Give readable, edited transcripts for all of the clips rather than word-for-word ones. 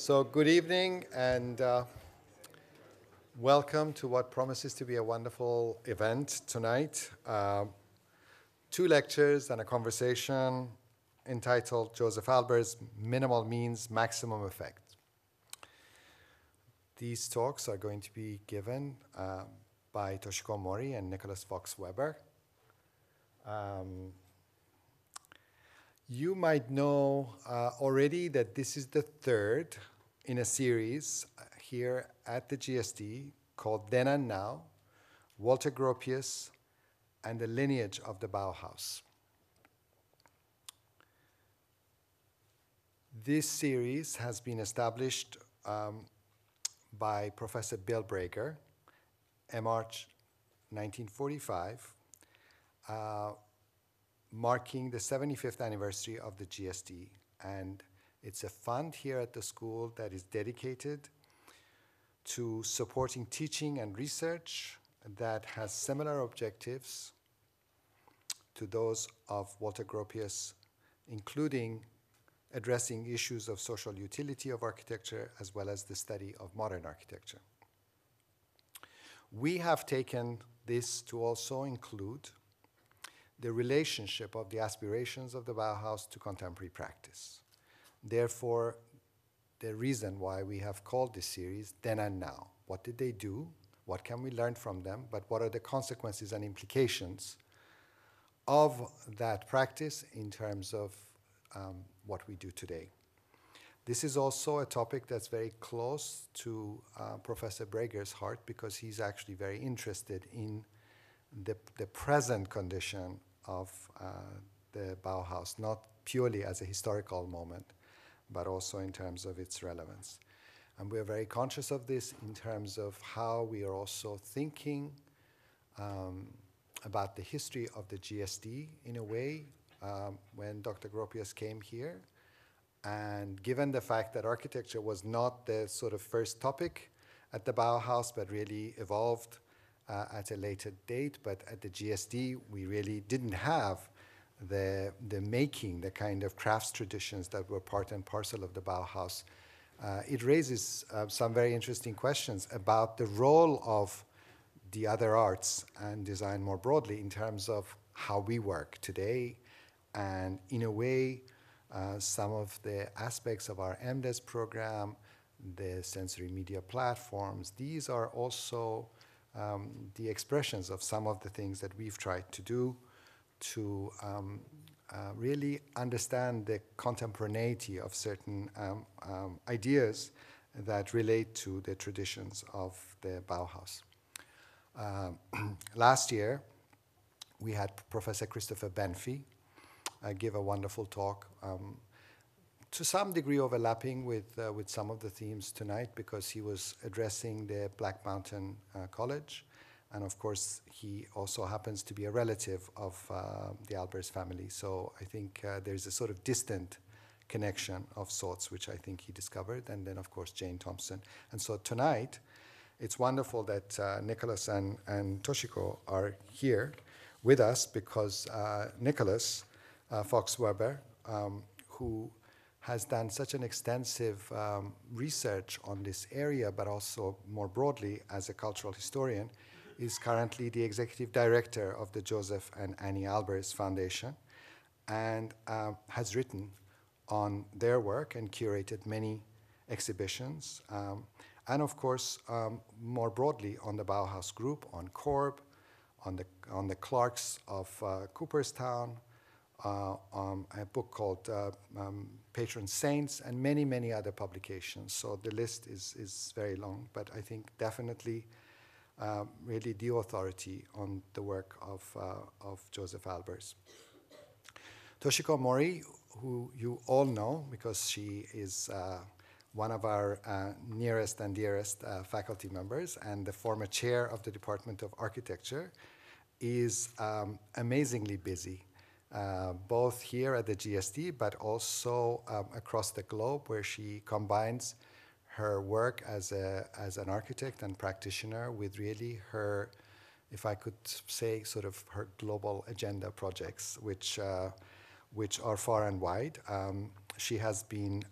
So good evening and welcome to what promises to be a wonderful event tonight. Two lectures and a conversation entitled Josef Albers, Minimal Means, Maximum Effect. These talks are going to be given by Toshiko Mori and Nicholas Fox-Weber. You might know already that this is the third in a series here at the GSD called Then and Now, Walter Gropius and the Lineage of the Bauhaus. This series has been established by Professor Bill Breger in March 1945, marking the 75th anniversary of the GSD. And it's a fund here at the school that is dedicated to supporting teaching and research that has similar objectives to those of Walter Gropius, including addressing issues of social utility of architecture as well as the study of modern architecture. We have taken this to also include the relationship of the aspirations of the Bauhaus to contemporary practice. Therefore, the reason why we have called this series Then and Now. What did they do? What can we learn from them? But what are the consequences and implications of that practice in terms of what we do today? This is also a topic that's very close to Professor Breger's heart because he's actually very interested in the present condition of the Bauhaus, not purely as a historical moment, but also in terms of its relevance. And we're very conscious of this in terms of how we are also thinking about the history of the GSD in a way when Dr. Gropius came here. And given the fact that architecture was not the sort of first topic at the Bauhaus, but really evolved at a later date, but at the GSD, we really didn't have the making, the kind of crafts traditions that were part and parcel of the Bauhaus. It raises some very interesting questions about the role of the other arts and design more broadly in terms of how we work today. And in a way, some of the aspects of our MDes program, the sensory media platforms, these are also the expressions of some of the things that we've tried to do to really understand the contemporaneity of certain ideas that relate to the traditions of the Bauhaus. Last year, we had Professor Christopher Benfey give a wonderful talk, to some degree overlapping with some of the themes tonight because he was addressing the Black Mountain College. And of course, he also happens to be a relative of the Albers family. So I think there's a sort of distant connection of sorts, which I think he discovered. And then, of course, Jane Thompson. And so tonight, it's wonderful that Nicholas and Toshiko are here with us because Nicholas Fox-Weber, who has done such an extensive research on this area, but also more broadly as a cultural historian, is currently the executive director of the Josef and Annie Albers Foundation and has written on their work and curated many exhibitions. And of course, more broadly on the Bauhaus Group, on Korb, on the Clarks of Cooperstown, a book called Patron Saints, and many, many other publications. So the list is very long, but I think definitely really the authority on the work of Josef Albers. Toshiko Mori, who you all know because she is one of our nearest and dearest faculty members and the former chair of the Department of Architecture, is amazingly busy. Both here at the GSD, but also across the globe, where she combines her work as an architect and practitioner with really her, if I could say, sort of her global agenda projects, which are far and wide. She has been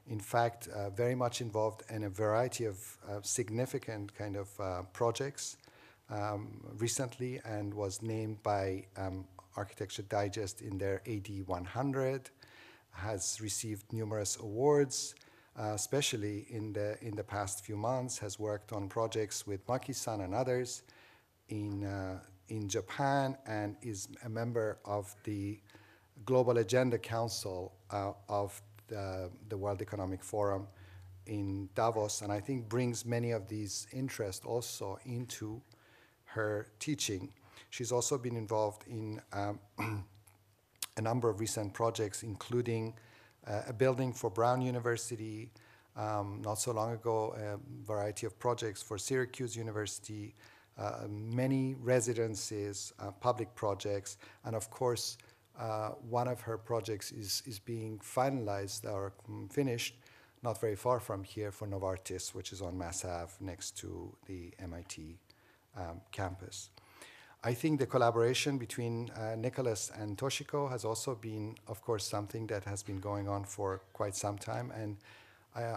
in fact, very much involved in a variety of significant kind of projects recently, and was named by Architecture Digest in their AD 100, has received numerous awards, especially in the past few months, has worked on projects with Maki-san and others in Japan, and is a member of the Global Agenda Council of the World Economic Forum in Davos, and I think brings many of these interests also into her teaching. She's also been involved in a number of recent projects, including a building for Brown University, not so long ago, a variety of projects for Syracuse University, many residences, public projects, and of course, one of her projects is being finalized or finished not very far from here for Novartis, which is on Mass Ave next to the MIT campus. I think the collaboration between Nicholas and Toshiko has also been, of course, something that has been going on for quite some time, and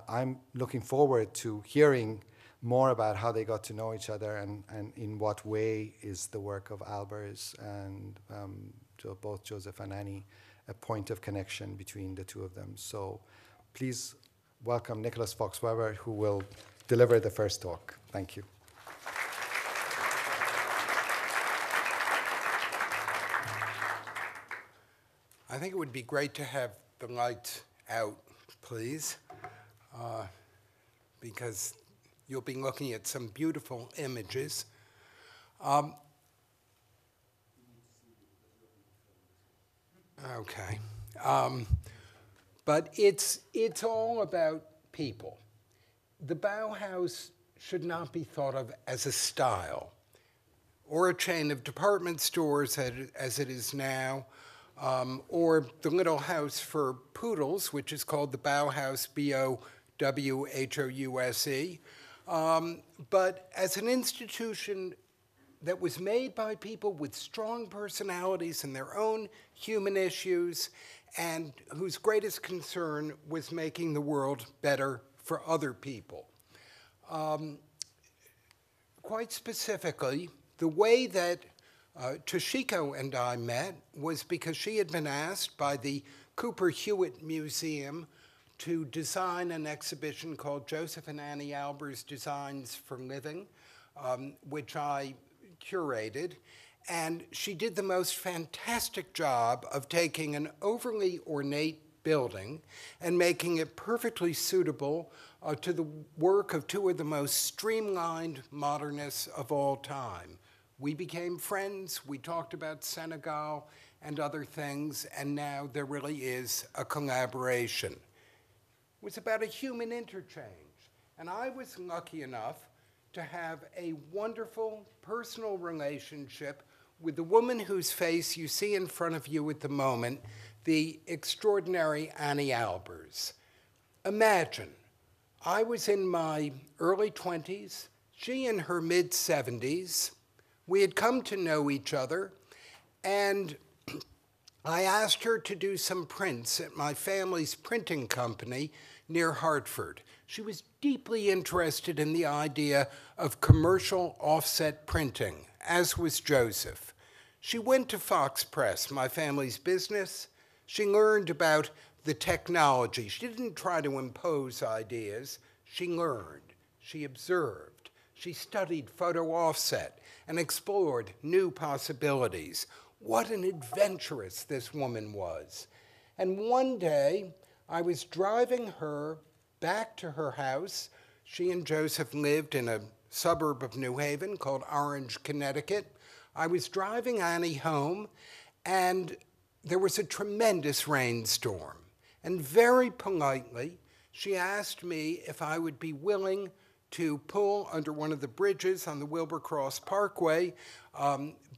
I'm looking forward to hearing more about how they got to know each other, and in what way is the work of Albers and to both Josef and Annie a point of connection between the two of them. So please welcome Nicholas Fox-Weber, who will deliver the first talk. Thank you. I think it would be great to have the lights out, please, because you'll be looking at some beautiful images. Okay. But it's all about people. The Bauhaus should not be thought of as a style or a chain of department stores as it is now, or the little house for poodles, which is called the Bauhaus, B-O-W-H-O-U-S-E, but as an institution that was made by people with strong personalities and their own human issues, and whose greatest concern was making the world better for other people. Quite specifically, the way that Toshiko and I met was because she had been asked by the Cooper Hewitt Museum to design an exhibition called Josef and Annie Albers Designs for Living, which I curated, and she did the most fantastic job of taking an overly ornate building and making it perfectly suitable to the work of two of the most streamlined modernists of all time. We became friends, we talked about Senegal and other things, and now there really is a collaboration. It was about a human interchange, and I was lucky enough to have a wonderful personal relationship with the woman whose face you see in front of you at the moment, the extraordinary Annie Albers. Imagine, I was in my early 20s, she in her mid-70s. We had come to know each other, and I asked her to do some prints at my family's printing company near Hartford. She was deeply interested in the idea of commercial offset printing, as was Josef. She went to Fox Press, my family's business. She learned about the technology. She didn't try to impose ideas. She learned. She observed. She studied photo offset and explored new possibilities. What an adventuress this woman was. And one day, I was driving her back to her house. She and Josef lived in a suburb of New Haven called Orange, Connecticut. I was driving Annie home, and there was a tremendous rainstorm. And very politely, she asked me if I would be willing to pull under one of the bridges on the Wilbur Cross Parkway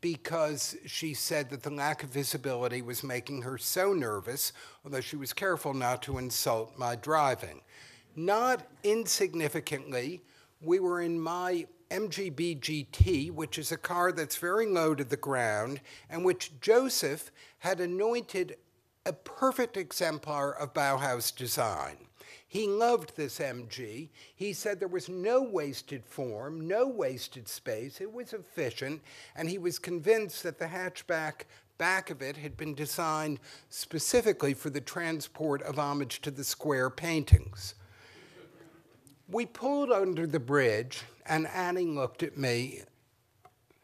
because she said that the lack of visibility was making her so nervous, although she was careful not to insult my driving. Not insignificantly, we were in my MGB GT, which is a car that's very low to the ground, and which Josef had anointed a perfect exemplar of Bauhaus design. He loved this MG. He said there was no wasted form, no wasted space. It was efficient, and he was convinced that the hatchback back of it had been designed specifically for the transport of homage to the square paintings. We pulled under the bridge, and Annie looked at me,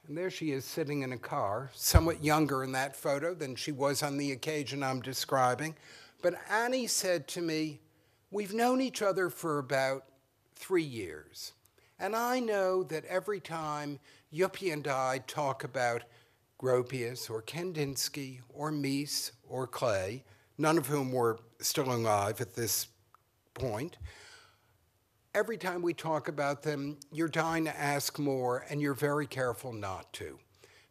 and there she is sitting in a car, somewhat younger in that photo than she was on the occasion I'm describing. But Annie said to me, "We've known each other for about 3 years, and I know that every time Yuppie and I talk about Gropius or Kandinsky or Mies or Klee, none of whom were still alive at this point, every time we talk about them, you're dying to ask more, and you're very careful not to.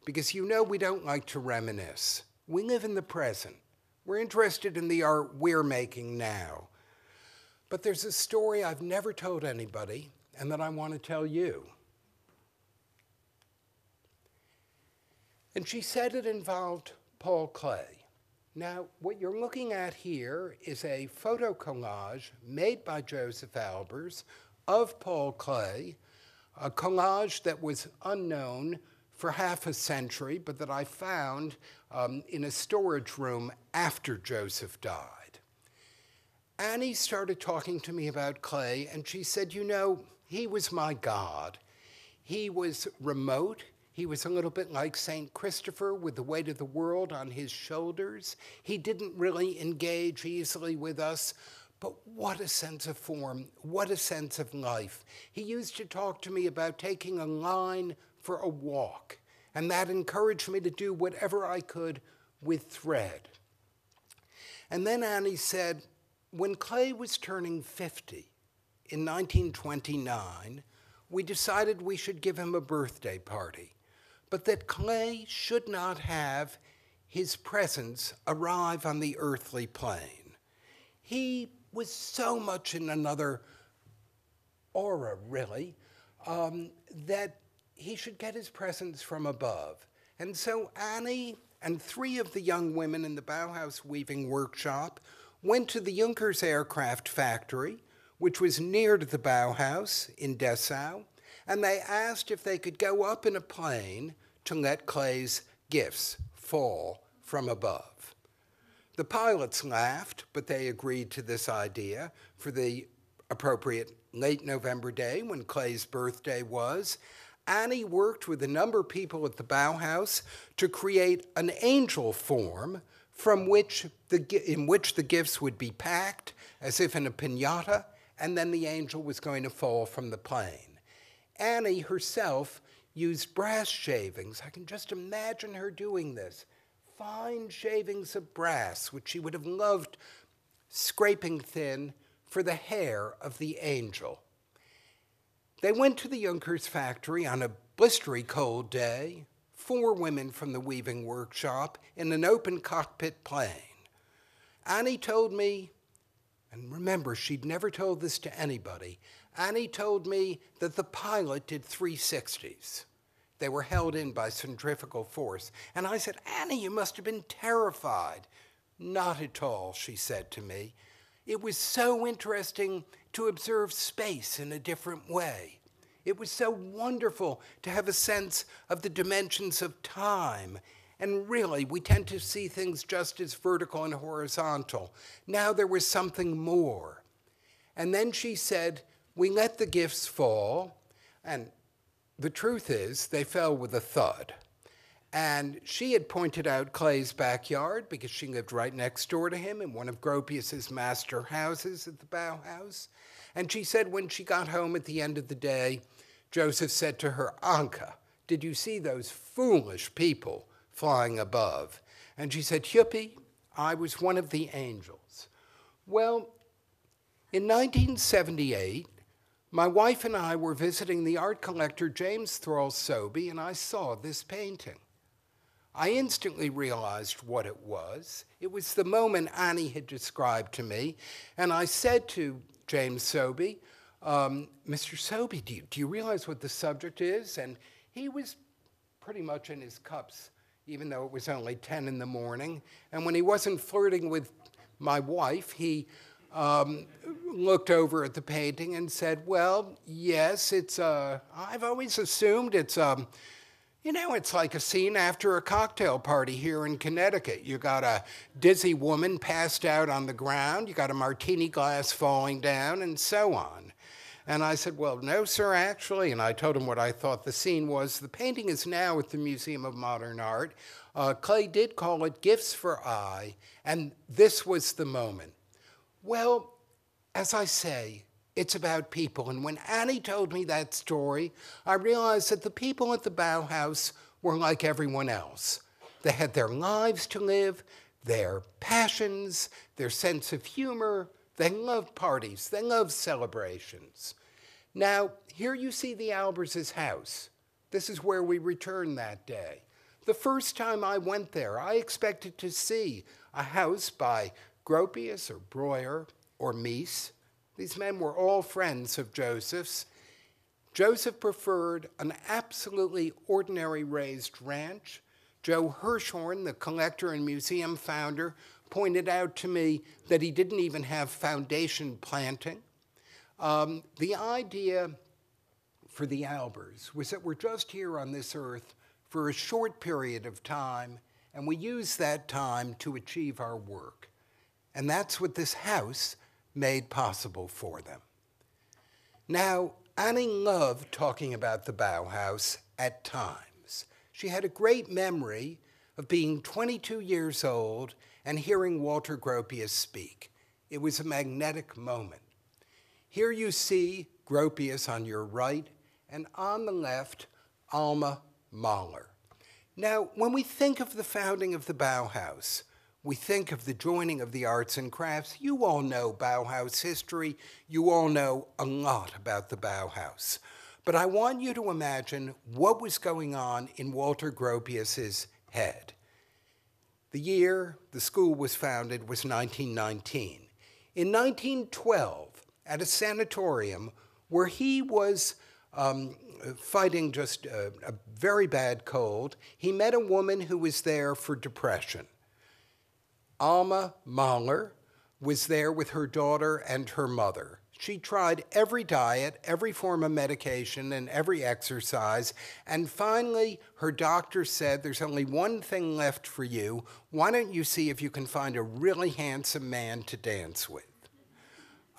Because you know we don't like to reminisce. We live in the present. We're interested in the art we're making now. But there's a story I've never told anybody, and that I want to tell you." And she said it involved Paul Klee. Now, what you're looking at here is a photo collage made by Josef Albers of Paul Klee, a collage that was unknown for half a century, but that I found in a storage room after Josef died. Annie started talking to me about Klee, and she said, "You know, he was my God. He was remote. He was a little bit like St. Christopher with the weight of the world on his shoulders. He didn't really engage easily with us, but what a sense of form, what a sense of life. He used to talk to me about taking a line for a walk, and that encouraged me to do whatever I could with thread." And then Annie said, when Klee was turning 50 in 1929, we decided we should give him a birthday party, but that Klee should not have his presence arrive on the earthly plane. He was so much in another aura, really, that he should get his presence from above. And so Annie and 3 of the young women in the Bauhaus weaving workshop went to the Junkers aircraft factory, which was near to the Bauhaus in Dessau, and they asked if they could go up in a plane to let Klee's gifts fall from above. The pilots laughed, but they agreed to this idea for the appropriate late November day when Klee's birthday was. Annie worked with a number of people at the Bauhaus to create an angel form in which the gifts would be packed as if in a piñata, and then the angel was going to fall from the plane. Annie herself used brass shavings. I can just imagine her doing this. Fine shavings of brass, which she would have loved scraping thin for the hair of the angel. They went to the Junkers factory on a blistery cold day, 4 women from the weaving workshop in an open cockpit plane. Annie told me, and remember, she'd never told this to anybody, Annie told me that the pilot did 360s. They were held in by centrifugal force. And I said, "Annie, you must have been terrified." "Not at all," she said to me. "It was so interesting to observe space in a different way. It was so wonderful to have a sense of the dimensions of time. And really, we tend to see things just as vertical and horizontal. Now there was something more." And then she said, "We let the gifts fall, and the truth is they fell with a thud." And she had pointed out Klee's backyard because she lived right next door to him in one of Gropius's master houses at the Bauhaus. And she said when she got home at the end of the day, Josef said to her, "Anka, did you see those foolish people flying above?" And she said, "Yuppie, I was one of the angels." Well, in 1978, my wife and I were visiting the art collector James Thrall Sobey, and I saw this painting. I instantly realized what it was. It was the moment Annie had described to me, and I said to James Sobey, "Mr. Sobey, do you realize what the subject is?" And he was pretty much in his cups, even though it was only 10 in the morning. And when he wasn't flirting with my wife, he looked over at the painting and said, well, yes, I've always assumed it's like a scene after a cocktail party here in Connecticut. You got a dizzy woman passed out on the ground, you got a martini glass falling down, and so on. And I said, well, no, sir, actually. And I told him what I thought the scene was. The painting is now at the Museum of Modern Art. Clay did call it Gifts for Eye, and this was the moment. Well, as I say, it's about people. And when Annie told me that story, I realized that the people at the Bauhaus were like everyone else. They had their lives to live, their passions, their sense of humor. They loved parties. They loved celebrations. Now, here you see the Albers' house. This is where we returned that day. The first time I went there, I expected to see a house by Gropius or Breuer or Mies. These men were all friends of Joseph's. Josef preferred an absolutely ordinary raised ranch. Joe Hirschhorn, the collector and museum founder, pointed out to me that he didn't even have foundation planting. The idea for the Albers was that we're just here on this earth for a short period of time, and we use that time to achieve our work. And that's what this house made possible for them. Now, Annie loved talking about the Bauhaus at times. She had a great memory of being 22 years old and hearing Walter Gropius speak. It was a magnetic moment. Here you see Gropius on your right, and on the left, Alma Mahler. Now, when we think of the founding of the Bauhaus, we think of the joining of the arts and crafts. You all know Bauhaus history. You all know a lot about the Bauhaus. But I want you to imagine what was going on in Walter Gropius's head. The year the school was founded was 1919. In 1912, at a sanatorium where he was fighting just a very bad cold, he met a woman who was there for depression. Alma Mahler was there with her daughter and her mother. She tried every diet, every form of medication, and every exercise, and finally her doctor said, there's only one thing left for you. Why don't you see if you can find a really handsome man to dance with?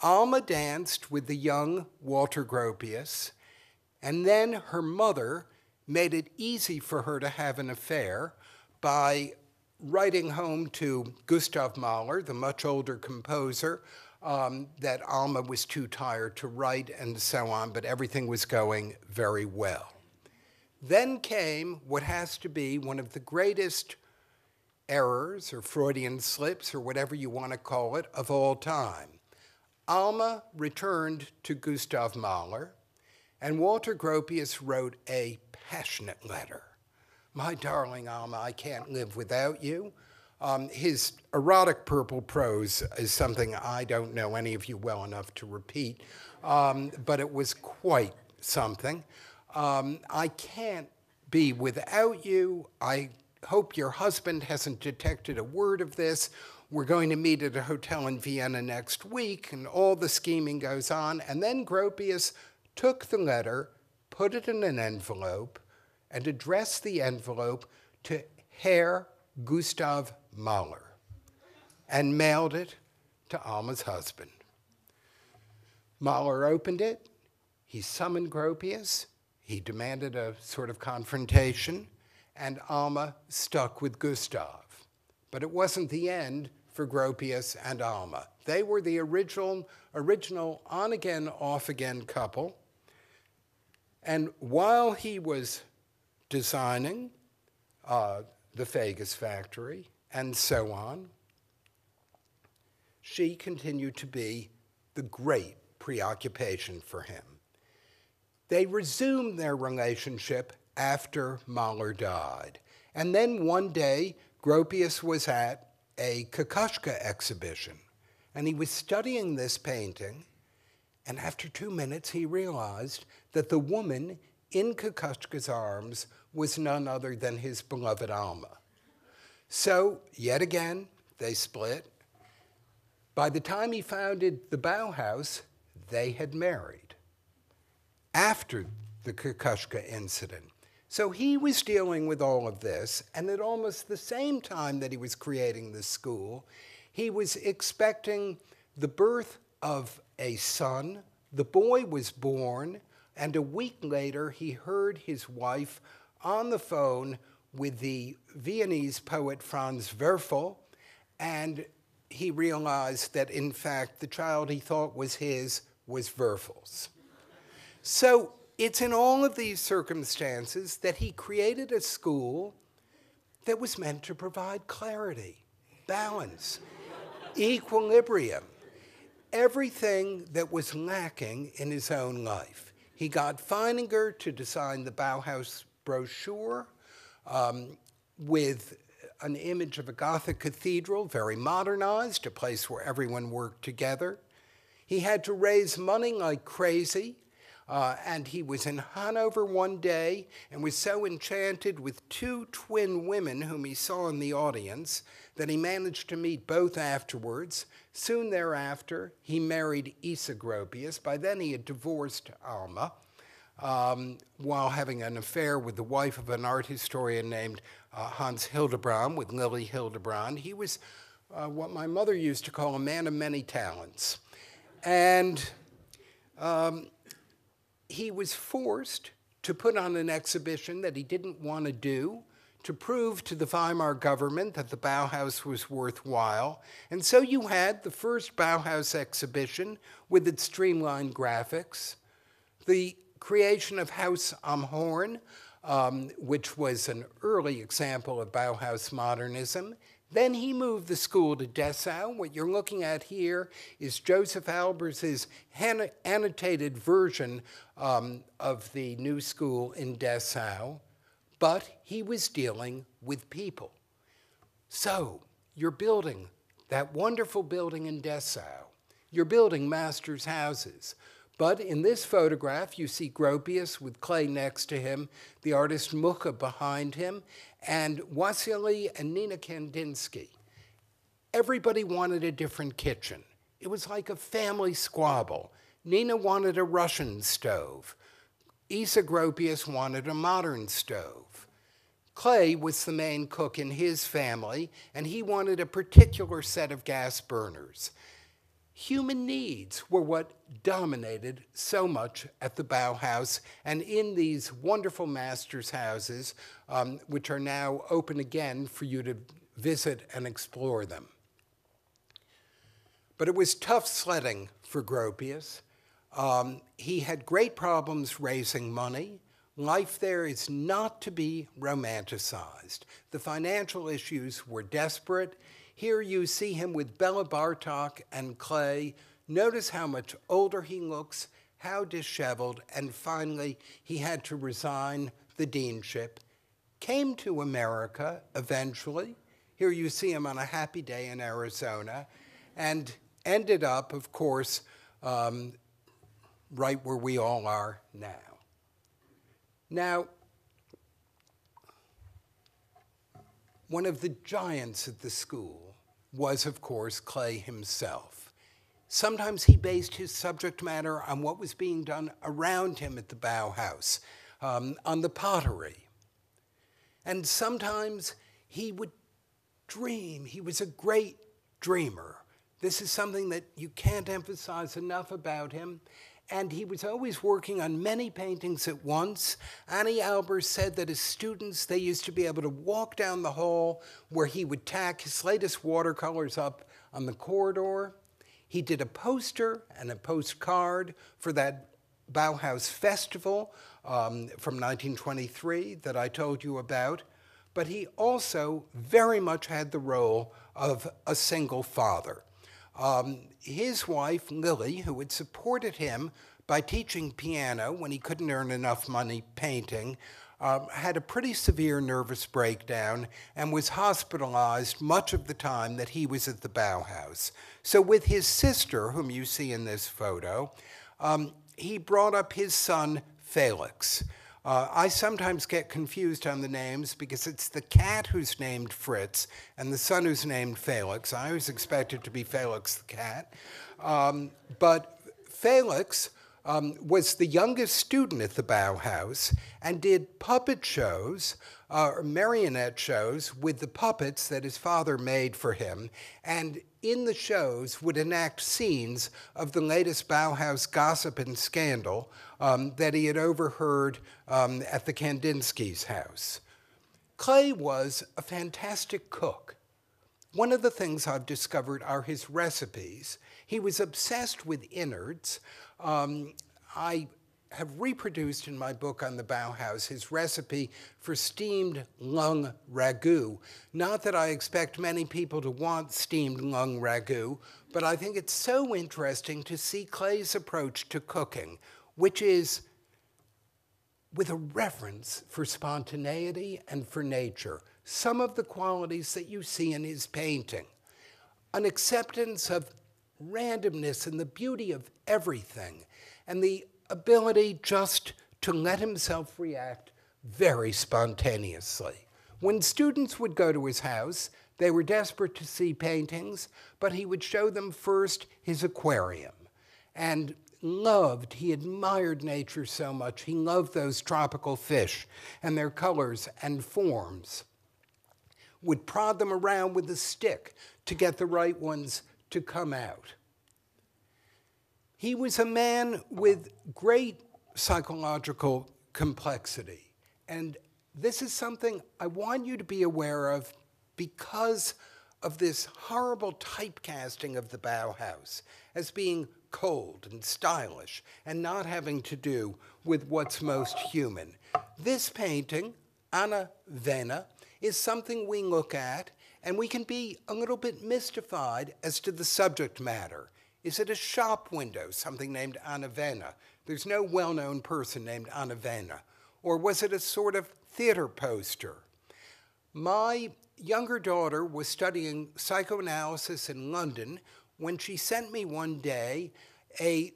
Alma danced with the young Walter Gropius, and then her mother made it easy for her to have an affair by writing home to Gustav Mahler, the much older composer, that Alma was too tired to write and so on, but everything was going very well. Then came what has to be one of the greatest errors or Freudian slips or whatever you want to call it of all time. Alma returned to Gustav Mahler, and Walter Gropius wrote a passionate letter. My darling Alma, I can't live without you. His erotic purple prose is something I don't know any of you well enough to repeat, but it was quite something. I can't be without you. I hope your husband hasn't detected a word of this. We're going to meet at a hotel in Vienna next week, and all the scheming goes on. And then Gropius took the letter, put it in an envelope, and addressed the envelope to Herr Gustav Mahler, and mailed it to Alma's husband. Mahler opened it. He summoned Gropius. He demanded a sort of confrontation, and Alma stuck with Gustav. But it wasn't the end for Gropius and Alma. They were the original on-again, off-again couple. And while he was designing the Vegas factory and so on, she continued to be the great preoccupation for him. They resumed their relationship after Mahler died. And then one day, Gropius was at a Kokoschka exhibition, and he was studying this painting, and after 2 minutes, he realized that the woman in Kokoschka's arms was none other than his beloved Alma. So, yet again, they split. By the time he founded the Bauhaus, they had married after the Kukushka incident. So he was dealing with all of this, and at almost the same time that he was creating the school, he was expecting the birth of a son. The boy was born, and a week later he heard his wife on the phone with the Viennese poet Franz Werfel, and he realized that, in fact, the child he thought was his was Werfel's. So it's in all of these circumstances that he created a school that was meant to provide clarity, balance, equilibrium, everything that was lacking in his own life. He got Feininger to design the Bauhaus brochure with an image of a Gothic cathedral, very modernized, a place where everyone worked together. He had to raise money like crazy, and he was in Hanover one day and was so enchanted with two twin women whom he saw in the audience that he managed to meet both afterwards. Soon thereafter, he married Isa Gropius. By then, he had divorced Alma, while having an affair with the wife of an art historian named Hans Hildebrand, with Lily Hildebrand. He was what my mother used to call a man of many talents. And he was forced to put on an exhibition that he didn't want to do to prove to the Weimar government that the Bauhaus was worthwhile. And so you had the first Bauhaus exhibition with its streamlined graphics, the creation of Haus am Horn, which was an early example of Bauhaus modernism. Then he moved the school to Dessau. What you're looking at here is Josef Albers' annotated version of the new school in Dessau, but he was dealing with people. So you're building that wonderful building in Dessau. You're building masters' houses. But in this photograph, you see Gropius with Clay next to him, the artist Mucha behind him, and Wassily and Nina Kandinsky. Everybody wanted a different kitchen. It was like a family squabble. Nina wanted a Russian stove. Isa Gropius wanted a modern stove. Clay was the main cook in his family, and he wanted a particular set of gas burners. Human needs were what dominated so much at the Bauhaus and in these wonderful masters' houses, which are now open again for you to visit and explore them. But it was tough sledding for Gropius. He had great problems raising money. Life there is not to be romanticized. The financial issues were desperate. Here you see him with Bela Bartok and Clay. Notice how much older he looks, how disheveled, and finally he had to resign the deanship. Came to America eventually. Here you see him on a happy day in Arizona, and ended up, of course, right where we all are now. Now, one of the giants at the school was, of course, Clay himself. Sometimes he based his subject matter on what was being done around him at the Bauhaus, on the pottery. And sometimes he would dream. He was a great dreamer. This is something that you can't emphasize enough about him. And he was always working on many paintings at once. Annie Albers said that as students, they used to be able to walk down the hall where he would tack his latest watercolors up on the corridor. He did a poster and a postcard for that Bauhaus festival from 1923 that I told you about. But he also very much had the role of a single father. His wife, Lily, who had supported him by teaching piano when he couldn't earn enough money painting, had a pretty severe nervous breakdown and was hospitalized much of the time that he was at the Bauhaus. So with his sister, whom you see in this photo, he brought up his son, Felix. I sometimes get confused on the names because it's the cat who's named Fritz and the son who's named Felix. I always expect it to be Felix the cat. But Felix was the youngest student at the Bauhaus and did puppet shows, or marionette shows, with the puppets that his father made for him, and in the shows would enact scenes of the latest Bauhaus gossip and scandal that he had overheard at the Kandinsky's house. Clay was a fantastic cook. One of the things I've discovered are his recipes. He was obsessed with innards. I have reproduced in my book on the Bauhaus his recipe for steamed lung ragu. Not that I expect many people to want steamed lung ragu, but I think it's so interesting to see Clay's approach to cooking, which is with a reverence for spontaneity and for nature, some of the qualities that you see in his painting. An acceptance of randomness and the beauty of everything, and the ability just to let himself react very spontaneously. When students would go to his house, they were desperate to see paintings, but he would show them first his aquarium. And he admired nature so much. He loved those tropical fish and their colors and forms. Would prod them around with a stick to get the right ones to come out. He was a man with great psychological complexity. And this is something I want you to be aware of because of this horrible typecasting of the Bauhaus as being cold and stylish and not having to do with what's most human. This painting, Anna Vena, is something we look at and we can be a little bit mystified as to the subject matter. Is it a shop window, something named Anna Vena? There's no well-known person named Anna Vena. Or was it a sort of theater poster? My younger daughter was studying psychoanalysis in London when she sent me one day a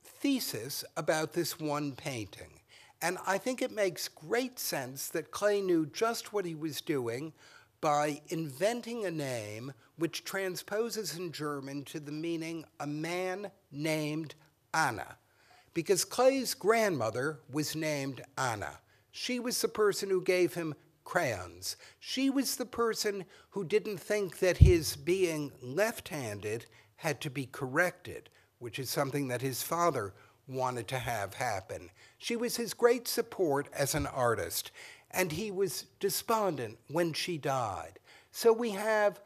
thesis about this one painting. And I think it makes great sense that Clay knew just what he was doing by inventing a name which transposes in German to the meaning a man named Anna. Because Clay's grandmother was named Anna. She was the person who gave him crayons. She was the person who didn't think that his being left-handed had to be corrected, which is something that his father wanted to have happen. She was his great support as an artist, and he was despondent when she died. So we have,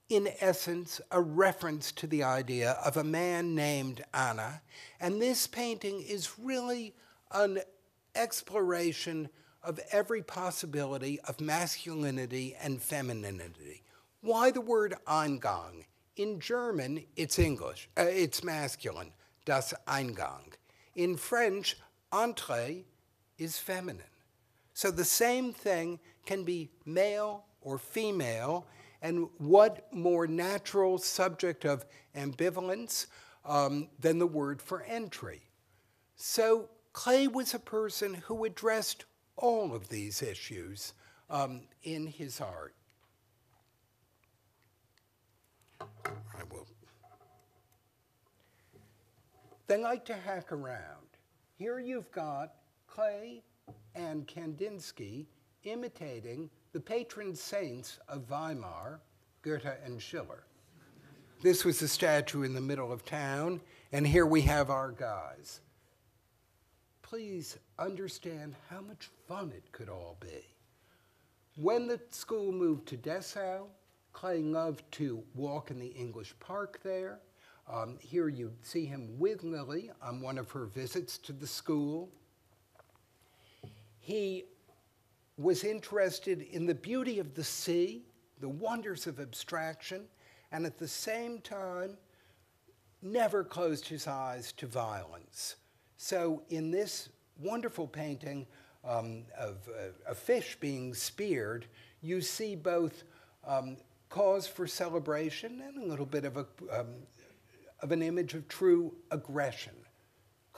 in essence, a reference to the idea of a man named Anna, and this painting is really an exploration of every possibility of masculinity and femininity. Why the word Eingang? In German, it's English. It's masculine, das Eingang. In French, entrée is feminine. So the same thing can be male or female, and what more natural subject of ambivalence than the word for entry? So Clay was a person who addressed all of these issues in his art. I will. They like to hack around. Here you've got Clay and Kandinsky imitating the patron saints of Weimar, Goethe and Schiller. This was a statue in the middle of town, and here we have our guys. Please understand how much fun it could all be. When the school moved to Dessau, Clay loved to walk in the English Park there. Here you see him with Lily on one of her visits to the school. He was interested in the beauty of the sea, the wonders of abstraction, and at the same time, never closed his eyes to violence. So in this wonderful painting of a fish being speared, you see both cause for celebration and a little bit of an image of true aggression.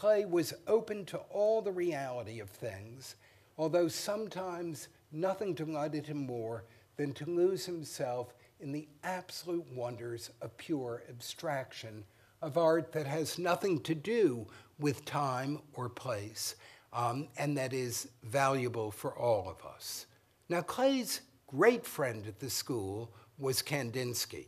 Clay was open to all the reality of things, although sometimes nothing delighted him more than to lose himself in the absolute wonders of pure abstraction, of art that has nothing to do with time or place, and that is valuable for all of us. Now, Clay's great friend at the school was Kandinsky.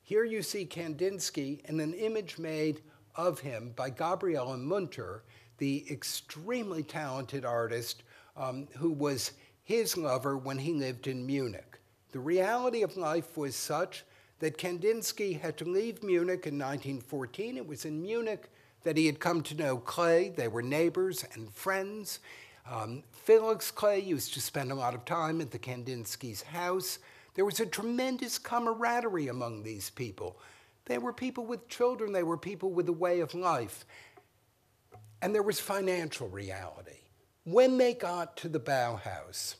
Here you see Kandinsky in an image made of him by Gabriele Munter, the extremely talented artist who was his lover when he lived in Munich. The reality of life was such that Kandinsky had to leave Munich in 1914. It was in Munich that he had come to know Clay. They were neighbors and friends. Felix Clay used to spend a lot of time at the Kandinsky's house. There was a tremendous camaraderie among these people. They were people with children. They were people with a way of life. And there was financial reality. When they got to the Bauhaus,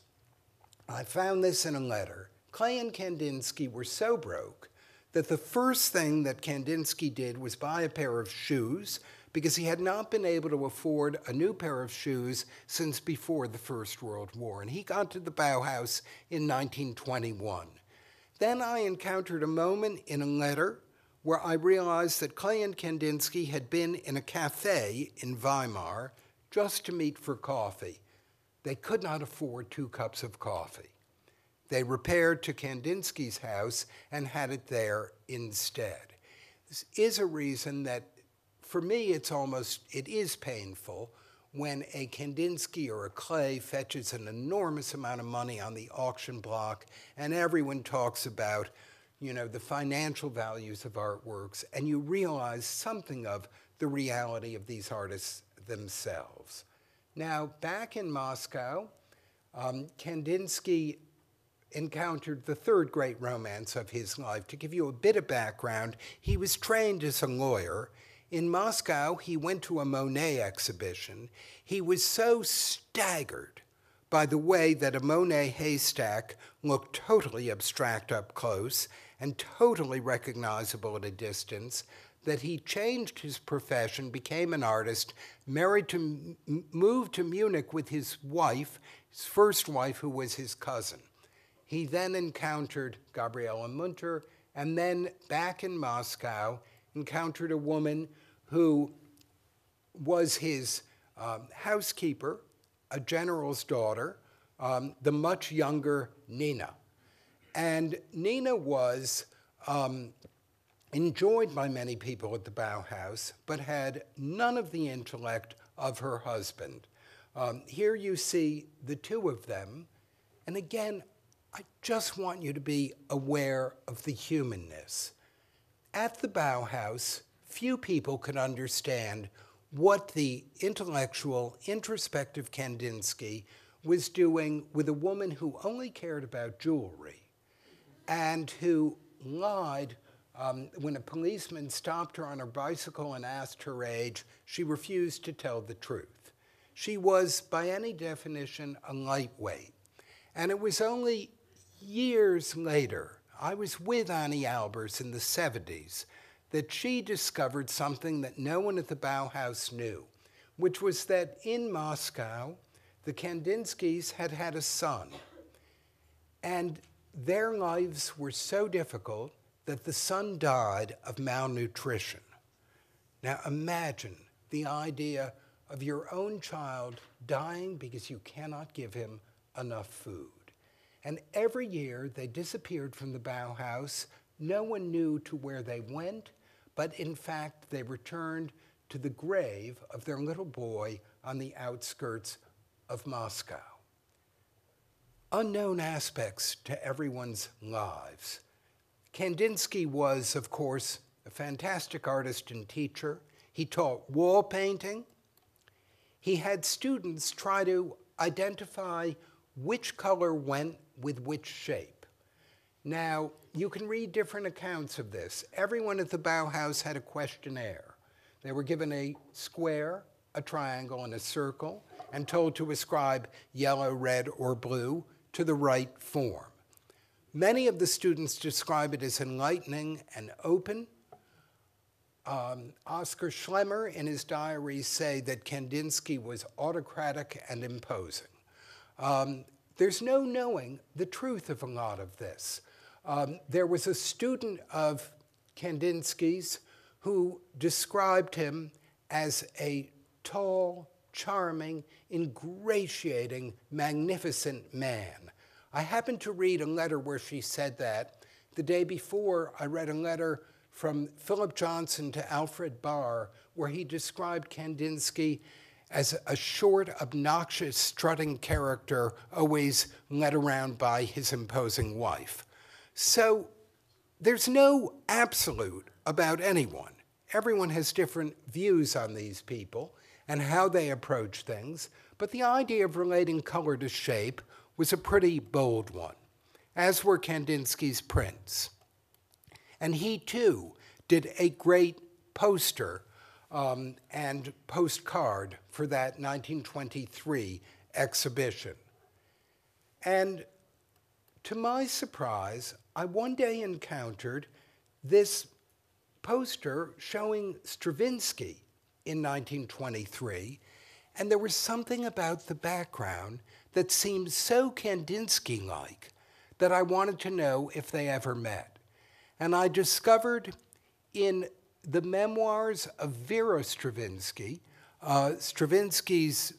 I found this in a letter. Clay and Kandinsky were so broke that the first thing that Kandinsky did was buy a pair of shoes because he had not been able to afford a new pair of shoes since before the First World War. And he got to the Bauhaus in 1921. Then I encountered a moment in a letter where I realized that Clay and Kandinsky had been in a cafe in Weimar just to meet for coffee. They could not afford 2 cups of coffee. They repaired to Kandinsky's house and had it there instead. This is a reason that, for me, it is painful when a Kandinsky or a Clay fetches an enormous amount of money on the auction block and everyone talks about, the financial values of artworks, and you realize something of the reality of these artists themselves. Now, back in Moscow, Kandinsky encountered the third great romance of his life. To give you a bit of background, he was trained as a lawyer. In Moscow, he went to a Monet exhibition. He was so staggered by the way that a Monet haystack looked totally abstract up close and totally recognizable at a distance that he changed his profession, became an artist, moved to Munich with his wife, his first wife, who was his cousin. He then encountered Gabriele Munter, and then back in Moscow, encountered a woman who was his housekeeper, a general's daughter, the much younger Nina. And Nina was enjoyed by many people at the Bauhaus, but had none of the intellect of her husband. Here you see the two of them, and again, I just want you to be aware of the humanness. At the Bauhaus, few people could understand what the intellectual, introspective Kandinsky was doing with a woman who only cared about jewelry and who lied when a policeman stopped her on her bicycle and asked her age. She refused to tell the truth. She was, by any definition, a lightweight. And it was only years later, I was with Annie Albers in the 70s, that she discovered something that no one at the Bauhaus knew, which was that in Moscow, the Kandinskys had had a son, and their lives were so difficult that the son died of malnutrition. Now imagine the idea of your own child dying because you cannot give him enough food. And every year they disappeared from the Bauhaus. No one knew to where they went, but in fact they returned to the grave of their little boy on the outskirts of Moscow. Unknown aspects to everyone's lives. Kandinsky was, of course, a fantastic artist and teacher. He taught wall painting. He had students try to identify which color went with which shape. Now, you can read different accounts of this. Everyone at the Bauhaus had a questionnaire. They were given a square, a triangle, and a circle, and told to ascribe yellow, red, or blue to the right form. Many of the students describe it as enlightening and open. Oscar Schlemmer in his diary say that Kandinsky was autocratic and imposing. There's no knowing the truth of a lot of this. There was a student of Kandinsky's who described him as a tall, charming, ingratiating, magnificent man. I happened to read a letter where she said that. The day before, I read a letter from Philip Johnson to Alfred Barr, where he described Kandinsky as a short, obnoxious, strutting character, always led around by his imposing wife. So there's no absolute about anyone. Everyone has different views on these people and how they approach things, but the idea of relating color to shape was a pretty bold one, as were Kandinsky's prints. And he, too, did a great poster and postcard for that 1923 exhibition. And to my surprise, I one day encountered this poster showing Stravinsky in 1923, and there was something about the background that seemed so Kandinsky-like that I wanted to know if they ever met. And I discovered in the memoirs of Vera Stravinsky, Stravinsky's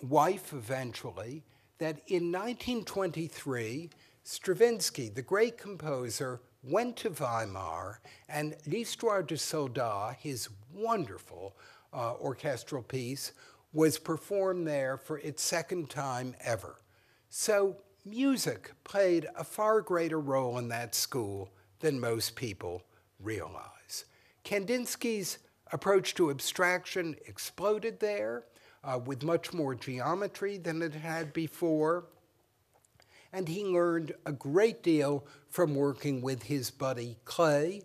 wife eventually, that in 1923, Stravinsky, the great composer, went to Weimar, and L'Histoire du Soldat, his wonderful orchestral piece, was performed there for its second time ever. So music played a far greater role in that school than most people realize. Kandinsky's approach to abstraction exploded there with much more geometry than it had before, and he learned a great deal from working with his buddy Clay.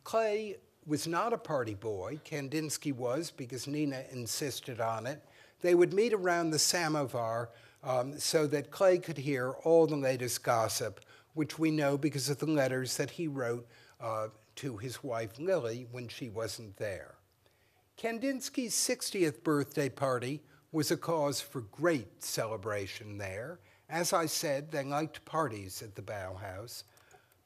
Clay was not a party boy. Kandinsky was, because Nina insisted on it. They would meet around the samovar so that Clay could hear all the latest gossip, which we know because of the letters that he wrote to his wife Lily when she wasn't there. Kandinsky's 60th birthday party was a cause for great celebration there. As I said, they liked parties at the Bauhaus,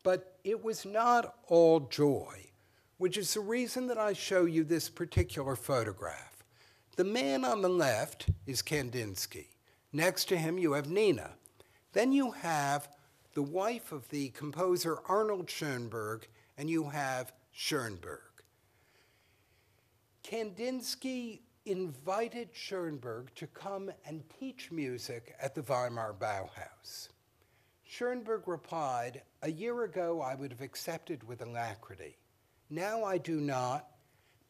but it was not all joy, which is the reason that I show you this particular photograph. The man on the left is Kandinsky. Next to him, you have Nina. Then you have the wife of the composer Arnold Schoenberg, and you have Schoenberg. Kandinsky invited Schoenberg to come and teach music at the Weimar Bauhaus. Schoenberg replied, "A year ago I would have accepted with alacrity. Now I do not,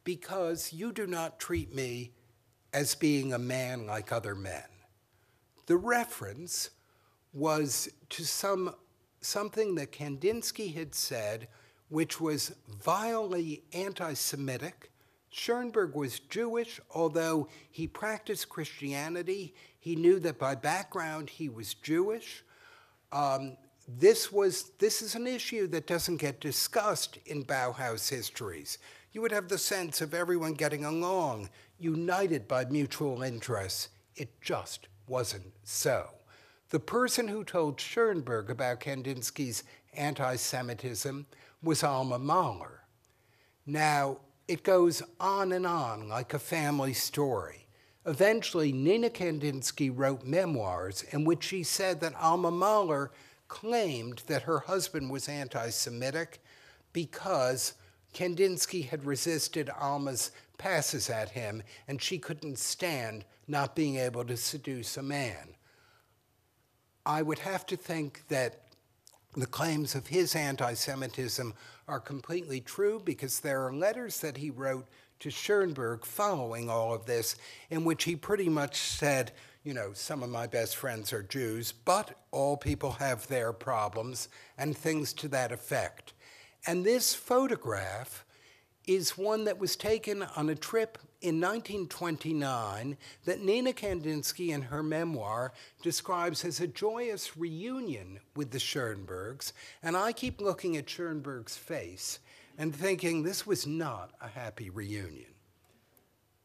because you do not treat me as being a man like other men." The reference was to something that Kandinsky had said, which was vilely anti-Semitic. Schoenberg was Jewish, although he practiced Christianity. He knew that by background he was Jewish. This is an issue that doesn't get discussed in Bauhaus histories. You would have the sense of everyone getting along, united by mutual interests. It just wasn't so. The person who told Schoenberg about Kandinsky's anti-Semitism was Alma Mahler. Now, it goes on and on like a family story. Eventually, Nina Kandinsky wrote memoirs in which she said that Alma Mahler claimed that her husband was anti-Semitic because Kandinsky had resisted Alma's passes at him, and she couldn't stand not being able to seduce a man. I would have to think that the claims of his anti-Semitism are completely true because there are letters that he wrote to Schoenberg following all of this in which he pretty much said, you know, some of my best friends are Jews, but all people have their problems, and things to that effect. And this photograph is one that was taken on a trip in 1929 that Nina Kandinsky in her memoir describes as a joyous reunion with the Schoenbergs. And I keep looking at Schoenberg's face, and thinking this was not a happy reunion.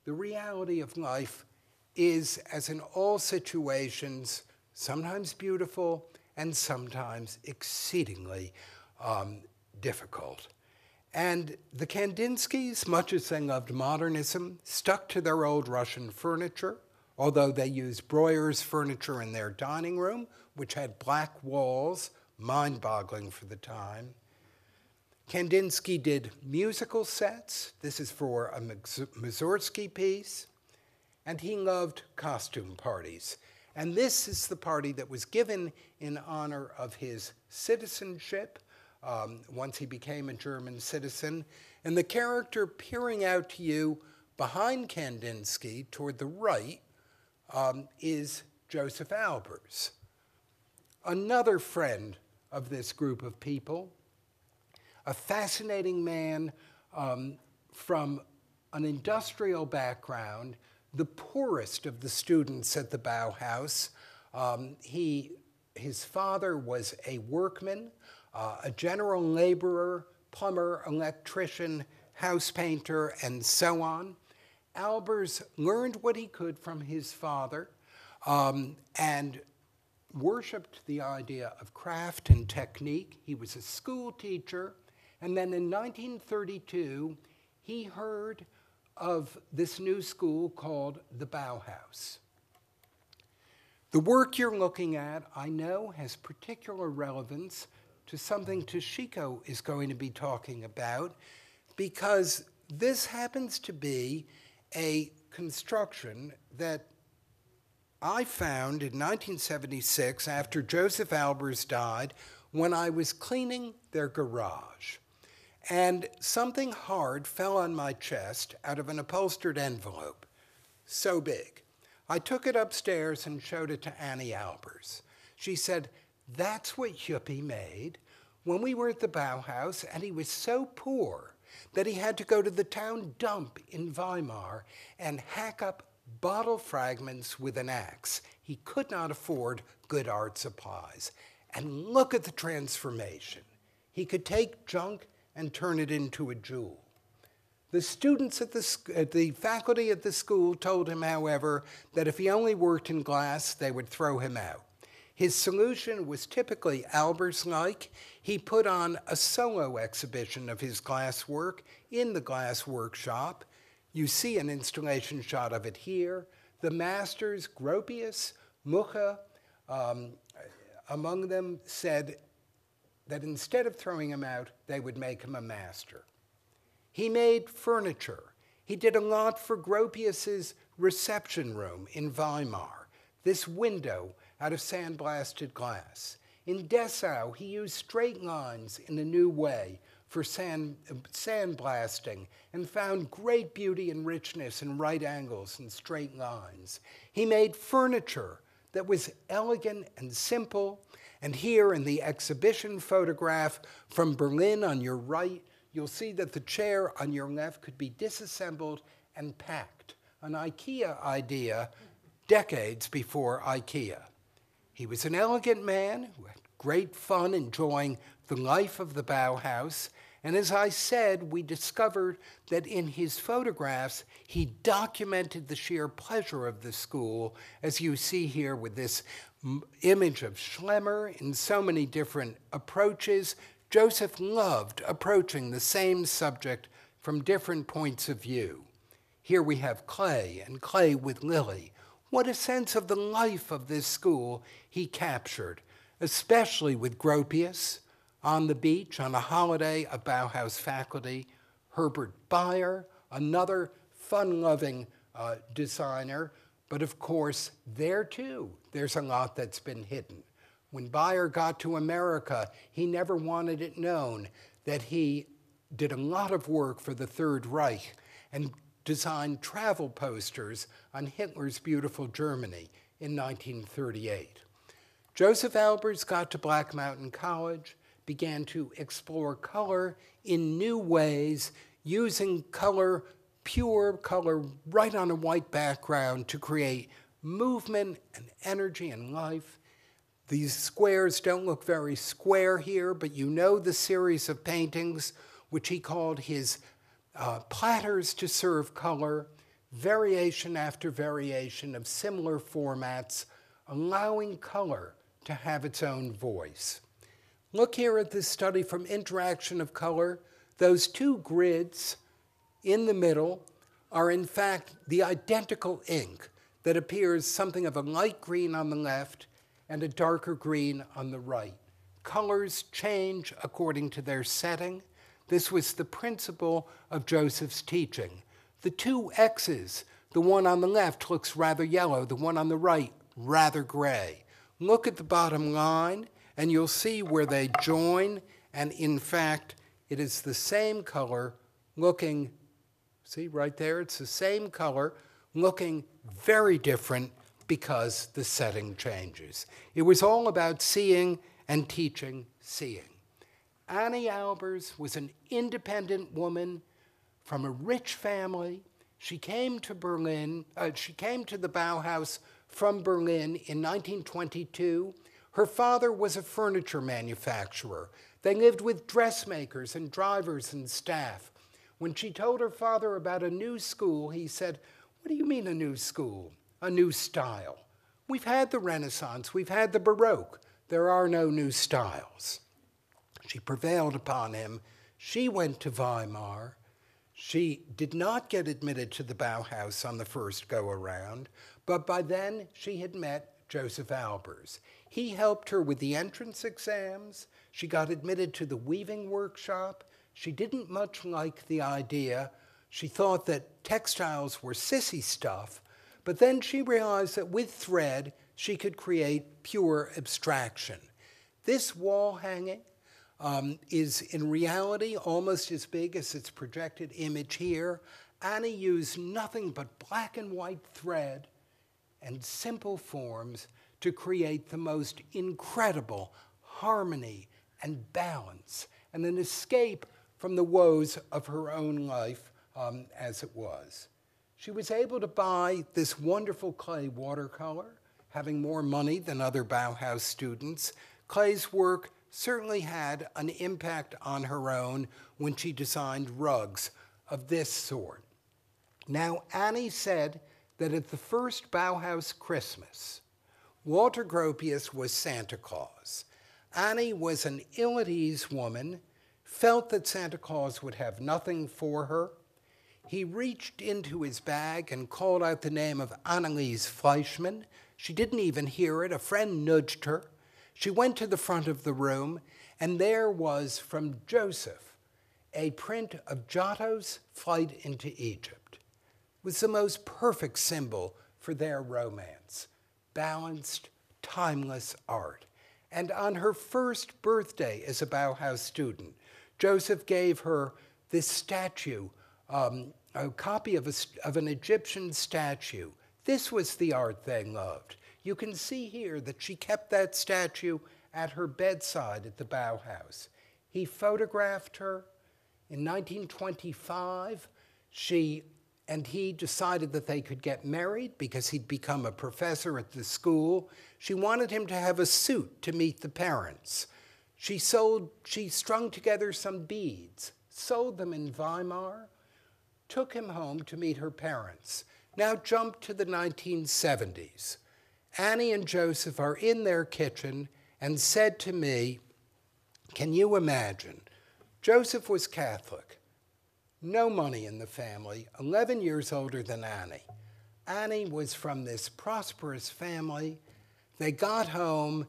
The reality of life is, as in all situations, sometimes beautiful and sometimes exceedingly difficult. And the Kandinskys, much as they loved modernism, stuck to their old Russian furniture, although they used Breuer's furniture in their dining room, which had black walls, mind-boggling for the time. Kandinsky did musical sets. This is for a Mussorgsky piece. And he loved costume parties. And this is the party that was given in honor of his citizenship once he became a German citizen. And the character peering out to you behind Kandinsky toward the right is Josef Albers, another friend of this group of people, a fascinating man from an industrial background, the poorest of the students at the Bauhaus. His father was a workman, a general laborer, plumber, electrician, house painter, and so on. Albers learned what he could from his father and worshipped the idea of craft and technique. He was a school teacher, and then in 1932, he heard of this new school called the Bauhaus. The work you're looking at, I know, has particular relevance to something Toshiko is going to be talking about, because this happens to be a construction that I found in 1976 after Josef Albers died when I was cleaning their garage. And something hard fell on my chest out of an upholstered envelope, so big. I took it upstairs and showed it to Annie Albers. She said, "That's what Yuppie made when we were at the Bauhaus, and he was so poor that he had to go to the town dump in Weimar and hack up bottle fragments with an axe. He could not afford good art supplies. And look at the transformation. He could take junk and turn it into a jewel." The students at the faculty at the school told him, however, that if he only worked in glass, they would throw him out. His solution was typically Albers-like. He put on a solo exhibition of his glass work in the glass workshop. You see an installation shot of it here. The masters, Gropius, Mucha, among them, said that instead of throwing him out, they would make him a master. He made furniture. He did a lot for Gropius's reception room in Weimar, this window out of sandblasted glass. In Dessau, he used straight lines in a new way for sandblasting and found great beauty and richness in right angles and straight lines. He made furniture that was elegant and simple. And here in the exhibition photograph from Berlin on your right, you'll see that the chair on your left could be disassembled and packed, an IKEA idea decades before IKEA. He was an elegant man who had great fun enjoying the life of the Bauhaus. And as I said, we discovered that in his photographs, he documented the sheer pleasure of the school, as you see here with this image of Schlemmer in so many different approaches. Josef loved approaching the same subject from different points of view. Here we have clay, and clay with Lily. What a sense of the life of this school he captured, especially with Gropius on the beach on a holiday, a Bauhaus faculty, Herbert Bayer, another fun-loving designer, but of course, there too, there's a lot that's been hidden. When Bayer got to America, he never wanted it known that he did a lot of work for the Third Reich and designed travel posters on Hitler's beautiful Germany in 1938. Josef Albers got to Black Mountain College, began to explore color in new ways, using color, pure color, right on a white background to create movement and energy and life. These squares don't look very square here, but you know the series of paintings which he called his platters to serve color, variation after variation of similar formats, allowing color to have its own voice. Look here at this study from Interaction of Color. Those two grids in the middle are in fact the identical ink that appears something of a light green on the left and a darker green on the right. Colors change according to their setting. This was the principle of Josef's teaching. The two X's, the one on the left looks rather yellow, the one on the right rather gray. Look at the bottom line, and you'll see where they join, and in fact, it is the same color looking, see right there, it's the same color looking very different because the setting changes. It was all about seeing and teaching seeing. Annie Albers was an independent woman from a rich family. She came to Berlin, she came to the Bauhaus from Berlin in 1922. Her father was a furniture manufacturer. They lived with dressmakers and drivers and staff. When she told her father about a new school, he said, "What do you mean a new school? A new style? We've had the Renaissance, we've had the Baroque. There are no new styles." She prevailed upon him. She went to Weimar. She did not get admitted to the Bauhaus on the first go-around, but by then she had met Josef Albers. He helped her with the entrance exams. She got admitted to the weaving workshop. She didn't much like the idea. She thought that textiles were sissy stuff, but then she realized that with thread, she could create pure abstraction. This wall hanging is in reality almost as big as its projected image here. Annie used nothing but black and white thread and simple forms to create the most incredible harmony and balance and an escape from the woes of her own life as it was. She was able to buy this wonderful clay watercolor, having more money than other Bauhaus students. Clay's work certainly had an impact on her own when she designed rugs of this sort. Now, Annie said that at the first Bauhaus Christmas, Walter Gropius was Santa Claus. Annie was an ill-at-ease woman, felt that Santa Claus would have nothing for her. He reached into his bag and called out the name of Anneliese Fleischmann. She didn't even hear it. A friend nudged her. She went to the front of the room, and there was, from Josef, a print of Giotto's Flight into Egypt. It was the most perfect symbol for their romance. Balanced, timeless art. And on her first birthday as a Bauhaus student, Josef gave her this statue, a copy of an Egyptian statue. This was the art they loved. You can see here that she kept that statue at her bedside at the Bauhaus. He photographed her. In 1925, she and he decided that they could get married because he'd become a professor at the school. She wanted him to have a suit to meet the parents. She strung together some beads, sold them in Weimar, took him home to meet her parents. Now jump to the 1970s. Annie and Josef are in their kitchen and said to me, can you imagine? Josef was Catholic, no money in the family, 11 years older than Annie. Annie was from this prosperous family. They got home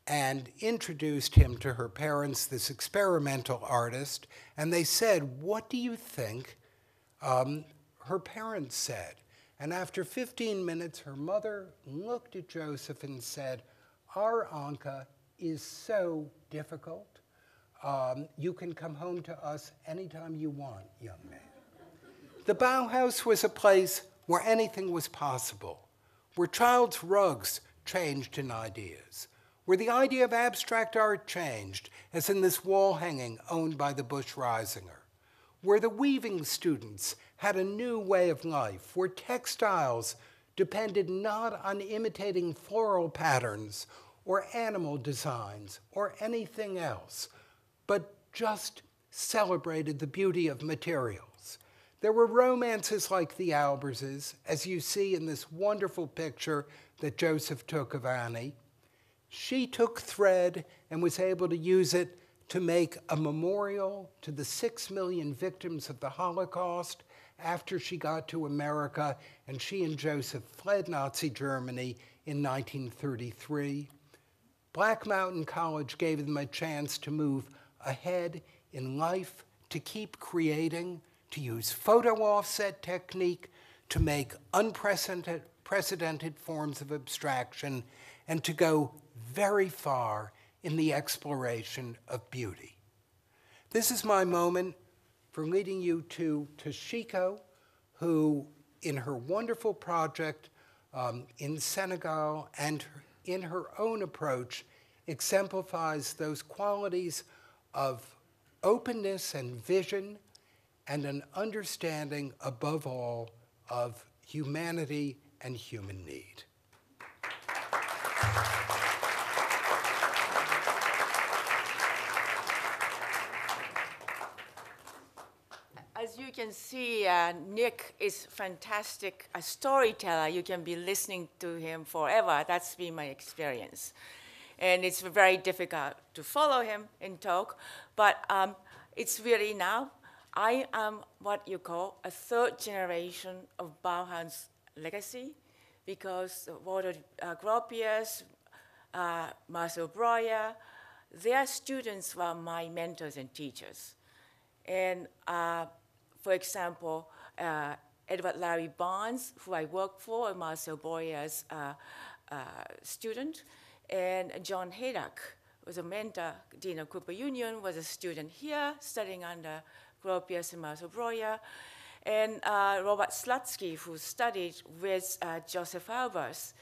and introduced him to her parents, this experimental artist, and they said, what do you think? Her parents said. And after 15 minutes, her mother looked at Josef and said, our Anka is so difficult. You can come home to us anytime you want, young man. The Bauhaus was a place where anything was possible, where child's rugs changed in ideas, where the idea of abstract art changed, as in this wall hanging owned by the Busch Reisinger, where the weaving students had a new way of life, where textiles depended not on imitating floral patterns or animal designs or anything else, but just celebrated the beauty of materials. There were romances like the Alberses, as you see in this wonderful picture that Josef took of Annie. She took thread and was able to use it to make a memorial to the 6 million victims of the Holocaust after she got to America and she and Josef fled Nazi Germany in 1933. Black Mountain College gave them a chance to move ahead in life, to keep creating, to use photo offset technique, to make unprecedented forms of abstraction, and to go very far in the exploration of beauty. This is my moment for leading you to Toshiko, who in her wonderful project in Senegal and in her own approach exemplifies those qualities of openness and vision and an understanding, above all, of humanity and human need. As you can see, Nick is fantastic, a storyteller. You can be listening to him forever. That's been my experience. And it's very difficult to follow him and talk, but it's really now, I am what you call a third generation of Bauhaus legacy, because Walter Gropius, Marcel Breuer, their students were my mentors and teachers. And for example, Edward Larry Barnes, who I work for, Marcel Breuer's student, and John Haydock was a mentor. Dean of Cooper Union was a student here, studying under Gropius and Marcel Breuer. And Robert Slutsky, who studied with Josef Albers,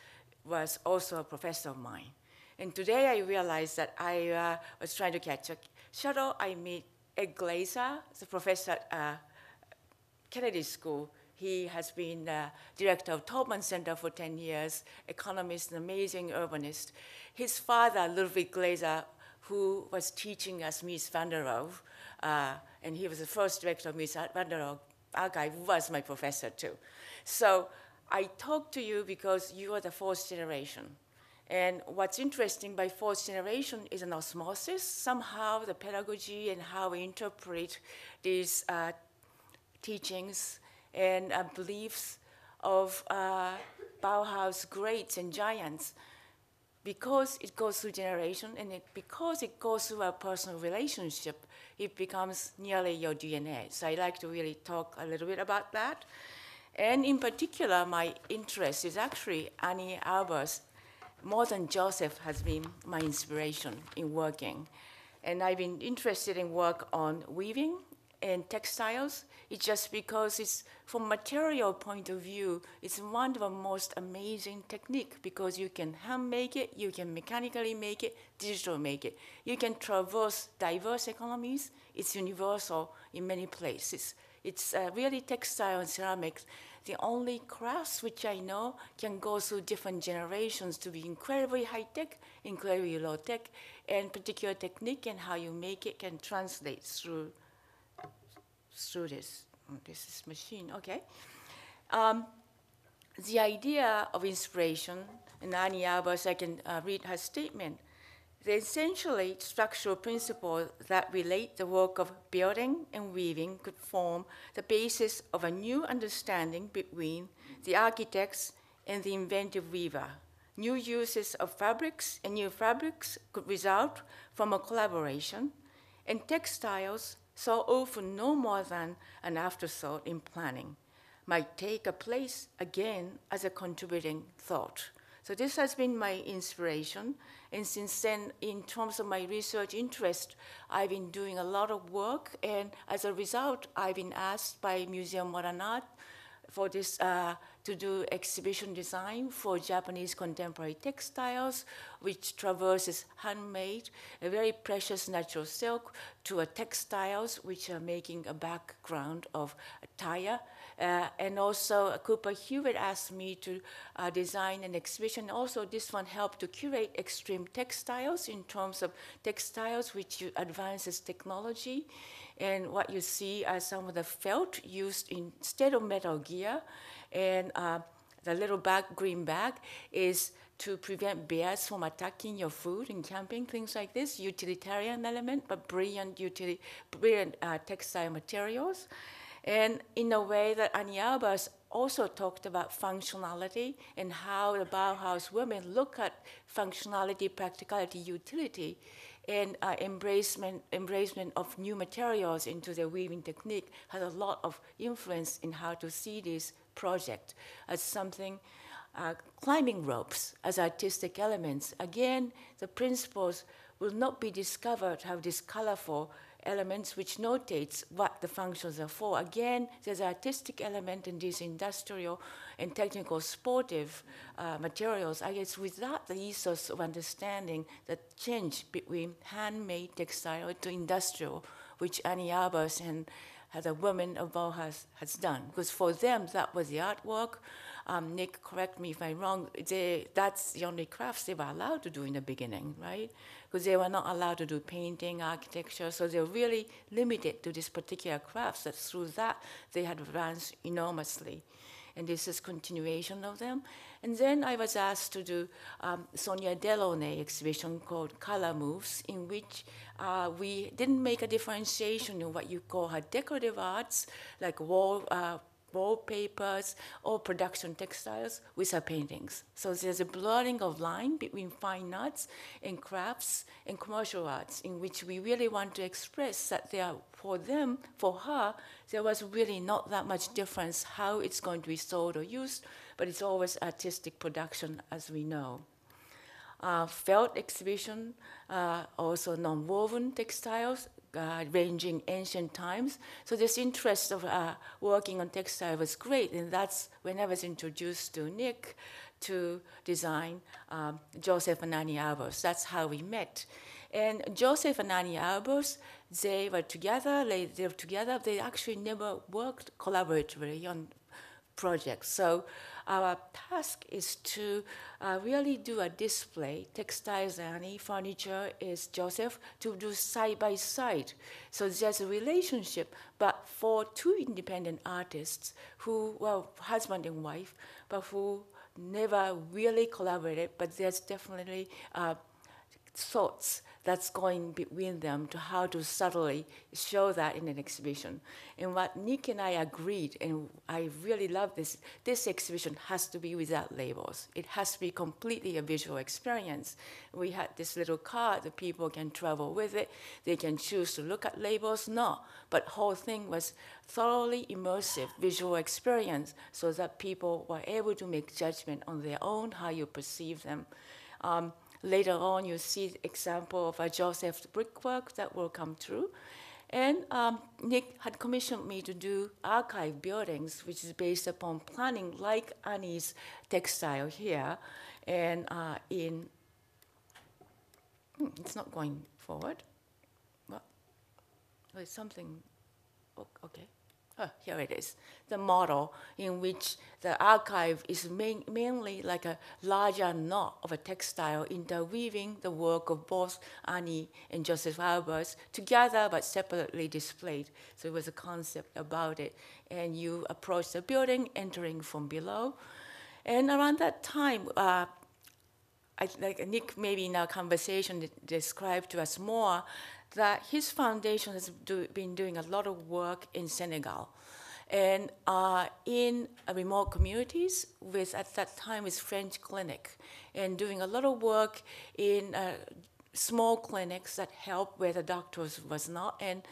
was also a professor of mine. And today I realized that I was trying to catch a shuttle. I meet Ed Glazer, the professor at Kennedy School. He has been director of Taubman Center for 10 years, economist, an amazing urbanist. His father, Ludwig Glazer, who was teaching us Mies van der Rohe, and he was the first director of Mies van der Rohe archive, was my professor too. So I talk to you because you are the fourth generation. And what's interesting by fourth generation is an osmosis. Somehow the pedagogy and how we interpret these teachings and beliefs of Bauhaus greats and giants, because it goes through generation and because it goes through a personal relationship, it becomes nearly your DNA. So I like to really talk a little bit about that. And in particular, my interest is actually Annie Albers. More than Josef has been my inspiration in working. And I've been interested in work on weaving and textiles. It's just because it's, from material point of view, it's one of the most amazing technique, because you can hand make it, you can mechanically make it, digital make it. You can traverse diverse economies. It's universal in many places. It's really textile and ceramics, the only crafts which I know can go through different generations to be incredibly high-tech, incredibly low-tech, and particular technique and how you make it can translate through this. This is machine, okay. The idea of inspiration, and Annie Albers, I can read her statement. The essentially structural principles that relate the work of building and weaving could form the basis of a new understanding between the architects and the inventive weaver. New uses of fabrics and new fabrics could result from a collaboration, and textiles, so often no more than an afterthought in planning, might take a place again as a contributing thought. So this has been my inspiration, and since then, in terms of my research interest, I've been doing a lot of work, and as a result, I've been asked by Museum Modern Art for this, to do exhibition design for Japanese contemporary textiles, which traverses handmade, a very precious natural silk, to a textiles which are making a background of a tire, And also, Cooper Hewitt asked me to design an exhibition. Also, this one helped to curate extreme textiles in terms of textiles which advances technology. And what you see are some of the felt used instead of metal gear. And the little green bag is to prevent bears from attacking your food in camping, things like this, utilitarian element, but brilliant textile materials. And in a way that Annie Albers also talked about functionality and how the Bauhaus women look at functionality, practicality, utility, and embracement of new materials into their weaving technique has a lot of influence in how to see this project as something. Climbing ropes as artistic elements. Again, the principles will not be discovered, have these colorful elements which notates what the functions are for. Again, there's an artistic element in these industrial and technical sportive materials. I guess without the ethos of understanding the change between handmade textile to industrial, which Annie Albers and the women of Bauhaus has done. Because for them, that was the artwork. Nick, correct me if I'm wrong, that's the only crafts they were allowed to do in the beginning, right? Because they were not allowed to do painting, architecture, so they're really limited to this particular crafts, that through that they had advanced enormously. And this is continuation of them. And then I was asked to do Sonia Delaunay exhibition called Color Moves, in which we didn't make a differentiation in what you call her decorative arts, like wallpapers or production textiles with her paintings. So there's a blurring of line between fine arts and crafts and commercial arts, in which we really want to express that for her, there was really not that much difference how it's going to be sold or used, but it's always artistic production, as we know. Felt exhibition, also non-woven textiles, ranging ancient times. So this interest of working on textile was great, and that's when I was introduced to Nick to design Josef and Annie Albers. That's how we met. And Josef and Annie Albers, they were together, they actually never worked collaboratively on projects. So our task is to really do a display, textiles Annie, furniture is Josef, to do side by side. So there's a relationship, but for two independent artists who, well, husband and wife, but who never really collaborated, but there's definitely thoughts that's going between them to how to subtly show that in an exhibition. And what Nick and I agreed, and I really love this exhibition has to be without labels. It has to be completely a visual experience. We had this little card that people can travel with it. They can choose to look at labels, no. But whole thing was thoroughly immersive visual experience so that people were able to make judgment on their own, how you perceive them. Later on, you see example of a Joseph brickwork that will come through. And Nick had commissioned me to do archive buildings, which is based upon planning like Annie's textile here. And it's not going forward. Well, there's something, okay. Here it is, the model in which the archive is mainly like a larger knot of a textile interweaving the work of both Annie and Josef Albers together but separately displayed. So it was a concept about it. And you approach the building, entering from below. And around that time, like Nick maybe in our conversation described to us more, that his foundation has been doing a lot of work in Senegal and in remote communities at that time with French clinic, and doing a lot of work in small clinics that help where the doctors was not. And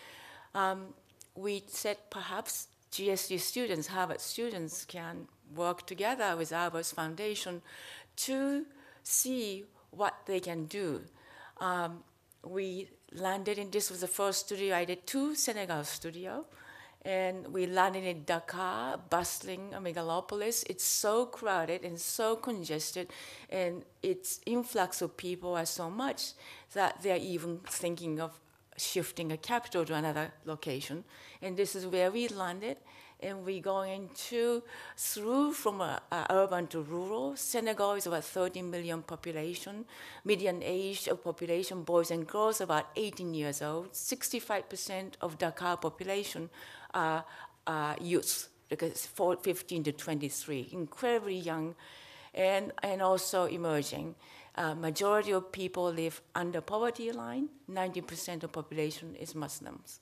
we said perhaps GSU students, Harvard students can work together with Albers Foundation to see what they can do. We landed in, this was the first studio, I did 2 Senegal studio, and we landed in Dakar, bustling megalopolis. It's so crowded and so congested, and its influx of people are so much that they're even thinking of shifting a capital to another location. And this is where we landed, and we're going through from urban to rural. Senegal is about 13 million population. Median age of population, boys and girls, about 18 years old. 65% of Dakar population are youth, because 15 to 23, incredibly young, and also emerging. Majority of people live under poverty line. 90% of population is Muslims.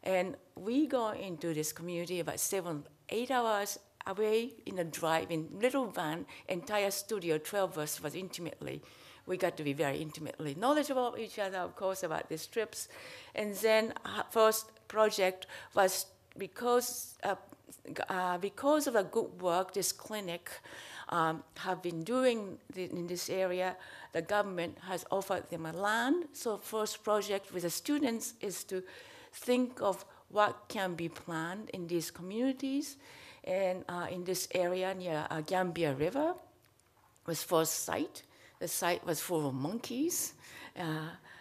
And we go into this community about 7-8 hours away in a drive-in little van. Entire studio, 12 of us, was intimately. We got to be very intimately knowledgeable of each other, of course, about these trips. And then first project was because of the good work this clinic have been doing in this area. The government has offered them a land. So first project with the students is to think of what can be planned in these communities. And in this area near Gambia River was first site. The site was full of monkeys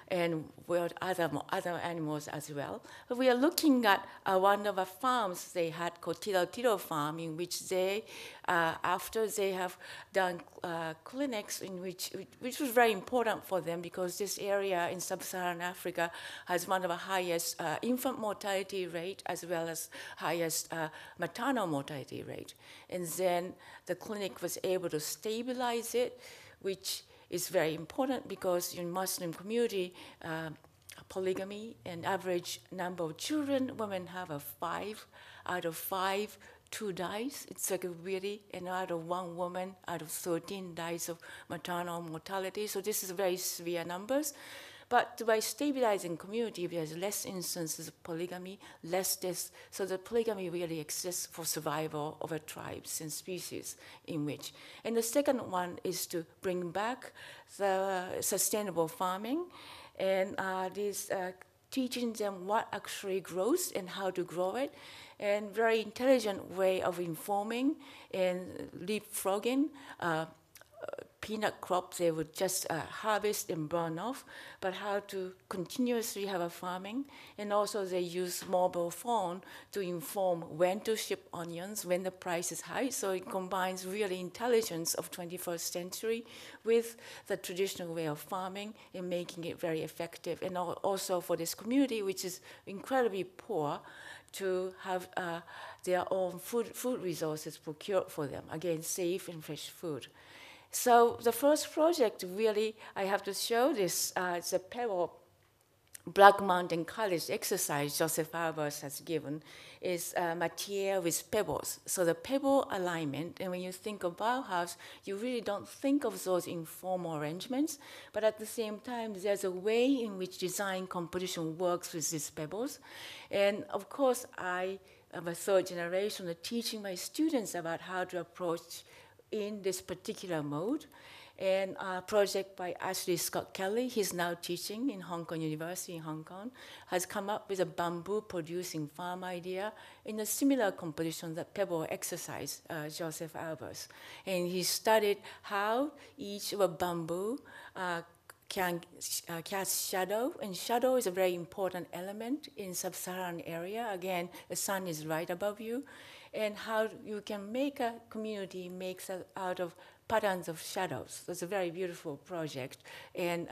and with other animals as well. But we are looking at one of the farms they had called Tiro Tiro Farm, in which they, after they have done clinics, in which was very important for them, because this area in sub-Saharan Africa has one of the highest infant mortality rate as well as highest maternal mortality rate. And then the clinic was able to stabilize it, which is very important because in Muslim community, polygamy and average number of children, women have a 5 out of 5, 2 dies. It's like a really, and out of 1 woman, out of 13 dies of maternal mortality. So this is very severe numbers. But by stabilizing community, there's less instances of polygamy, less deaths. So the polygamy really exists for survival of a tribes and species in which. And the second one is to bring back the sustainable farming, and teaching them what actually grows and how to grow it, and very intelligent way of informing and leapfrogging. Peanut crops they would just harvest and burn off, but how to continuously have a farming. And also they use mobile phone to inform when to ship onions, when the price is high. So it combines really intelligence of 21st century with the traditional way of farming and making it very effective. And also for this community, which is incredibly poor, to have their own food resources procured for them. Again, safe and fresh food. So the first project, really, I have to show this. It's a Pebble Black Mountain College exercise Josef Albers has given, is matière with pebbles. So the pebble alignment, and when you think of Bauhaus, you really don't think of those informal arrangements, but at the same time, there's a way in which design composition works with these pebbles. And of course, I am a third generation of teaching my students about how to approach in this particular mode. And a project by Ashley Scott Kelly, he's now teaching in Hong Kong University in Hong Kong, has come up with a bamboo producing farm idea in a similar composition that Pebble exercise, Josef Albers. And he studied how each of a bamboo can cast shadow, and shadow is a very important element in sub-Saharan area. Again, the sun is right above you, and how you can make a community makes out of patterns of shadows. That's a very beautiful project, and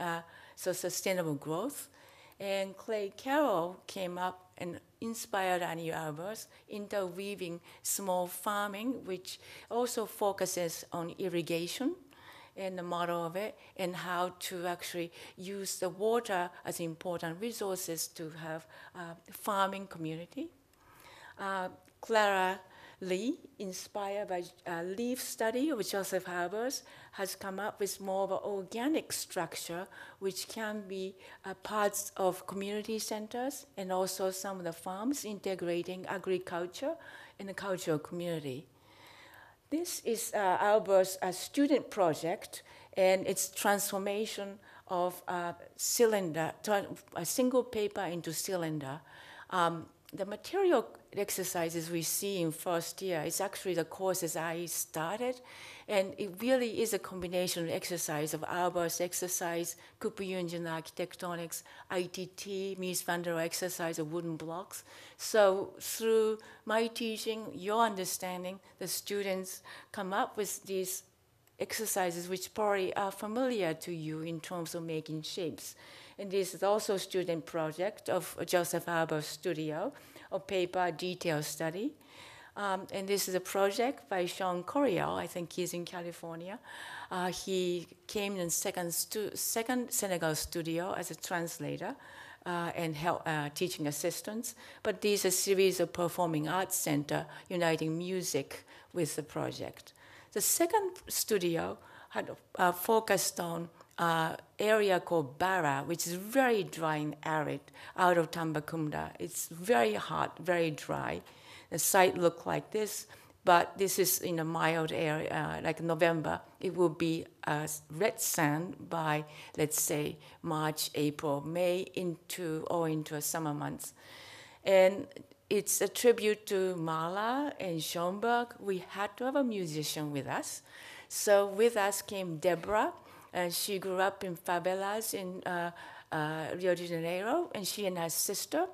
so sustainable growth. And Clay Carroll came up and inspired Annie Albers, interweaving small farming, which also focuses on irrigation and the model of it, and how to actually use the water as important resources to have farming community. Clara Lee, inspired by a leaf study of Josef Albers, has come up with more of an organic structure, which can be parts of community centers and also some of the farms integrating agriculture and the cultural community. This is Albers' student project, and its transformation of cylinder, a single paper into cylinder. the material exercises we see in first year is actually the courses I started, and it really is a combination of exercise of Albers exercise, Cooper-Union architectonics, ITT, Mies van der Rohe exercise of wooden blocks. So through my teaching, your understanding, the students come up with these exercises which probably are familiar to you in terms of making shapes. And this is also a student project of Josef Albers' studio of paper detail study. And this is a project by Sean Coriel. I think he's in California. He came in second Senegal studio as a translator and teaching assistants. But these are a series of performing arts center uniting music with the project. The second studio had focused on area called Bara, which is very dry and arid out of Tambacounda. It's very hot, very dry. The site looked like this, but this is in a mild area, like November. It will be red sand by, let's say, March, April, May into a summer months. And it's a tribute to Mahler and Schoenberg. We had to have a musician with us. So with us came Deborah. She grew up in favelas in Rio de Janeiro, and she and her sister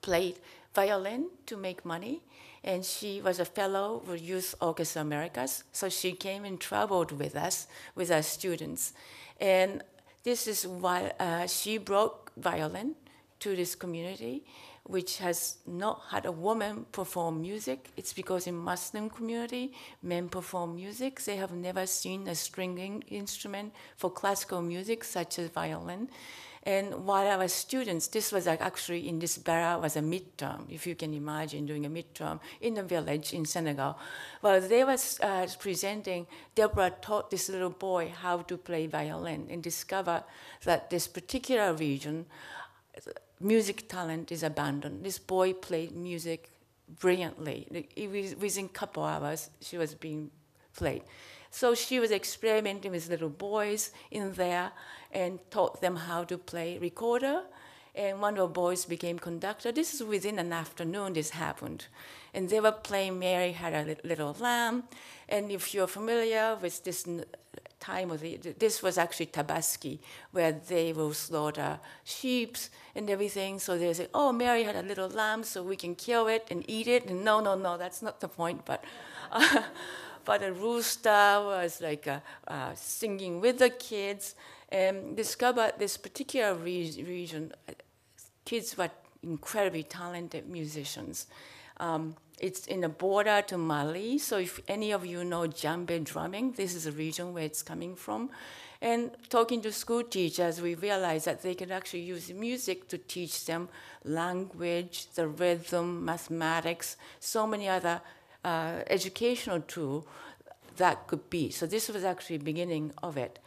played violin to make money, and she was a fellow with Youth Orchestra Americas, so she came and traveled with us, with our students. And this is why she brought violin to this community, which has not had a woman perform music. It's because in Muslim community, men perform music. They have never seen a stringing instrument for classical music, such as violin. And while our students, this was actually in this Bara was a midterm, if you can imagine doing a midterm in a village in Senegal. While they was presenting, Deborah taught this little boy how to play violin and discovered that this particular region, music talent is abandoned. This boy played music brilliantly. Within a couple hours, she was being played. So she was experimenting with little boys in there and taught them how to play recorder. And one of the boys became conductor. This is within an afternoon this happened. And they were playing Mary Had a Little Lamb. And if you're familiar with this time of this was actually Tabaski, where they will slaughter sheep and everything. So they say, oh, Mary had a little lamb, so we can kill it and eat it. And no, that's not the point. But but a rooster was like singing with the kids and discovered this particular region. Kids were incredibly talented musicians. It's in the border to Mali, so if any of you know djembe drumming, this is a region where it's coming from. And talking to school teachers, we realized that they could actually use music to teach them language, the rhythm, mathematics, so many other educational tools that could be. So this was actually the beginning of it.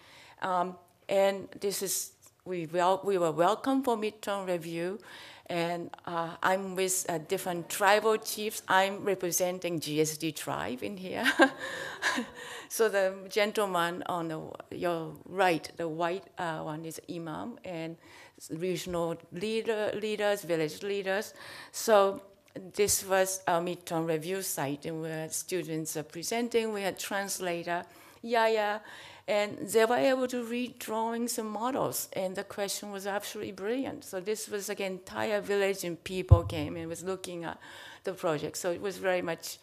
And this is, we were welcome for midterm review. And I'm with different tribal chiefs. I'm representing GSD tribe in here. So the gentleman on your right, the white one is imam, and regional leaders, village leaders. So this was our midterm review site, and where students are presenting. We had translator, Yaya, and they were able to read drawings and models, and the question was absolutely brilliant. So this was, again, entire village and people came and was looking at the project. So it was very much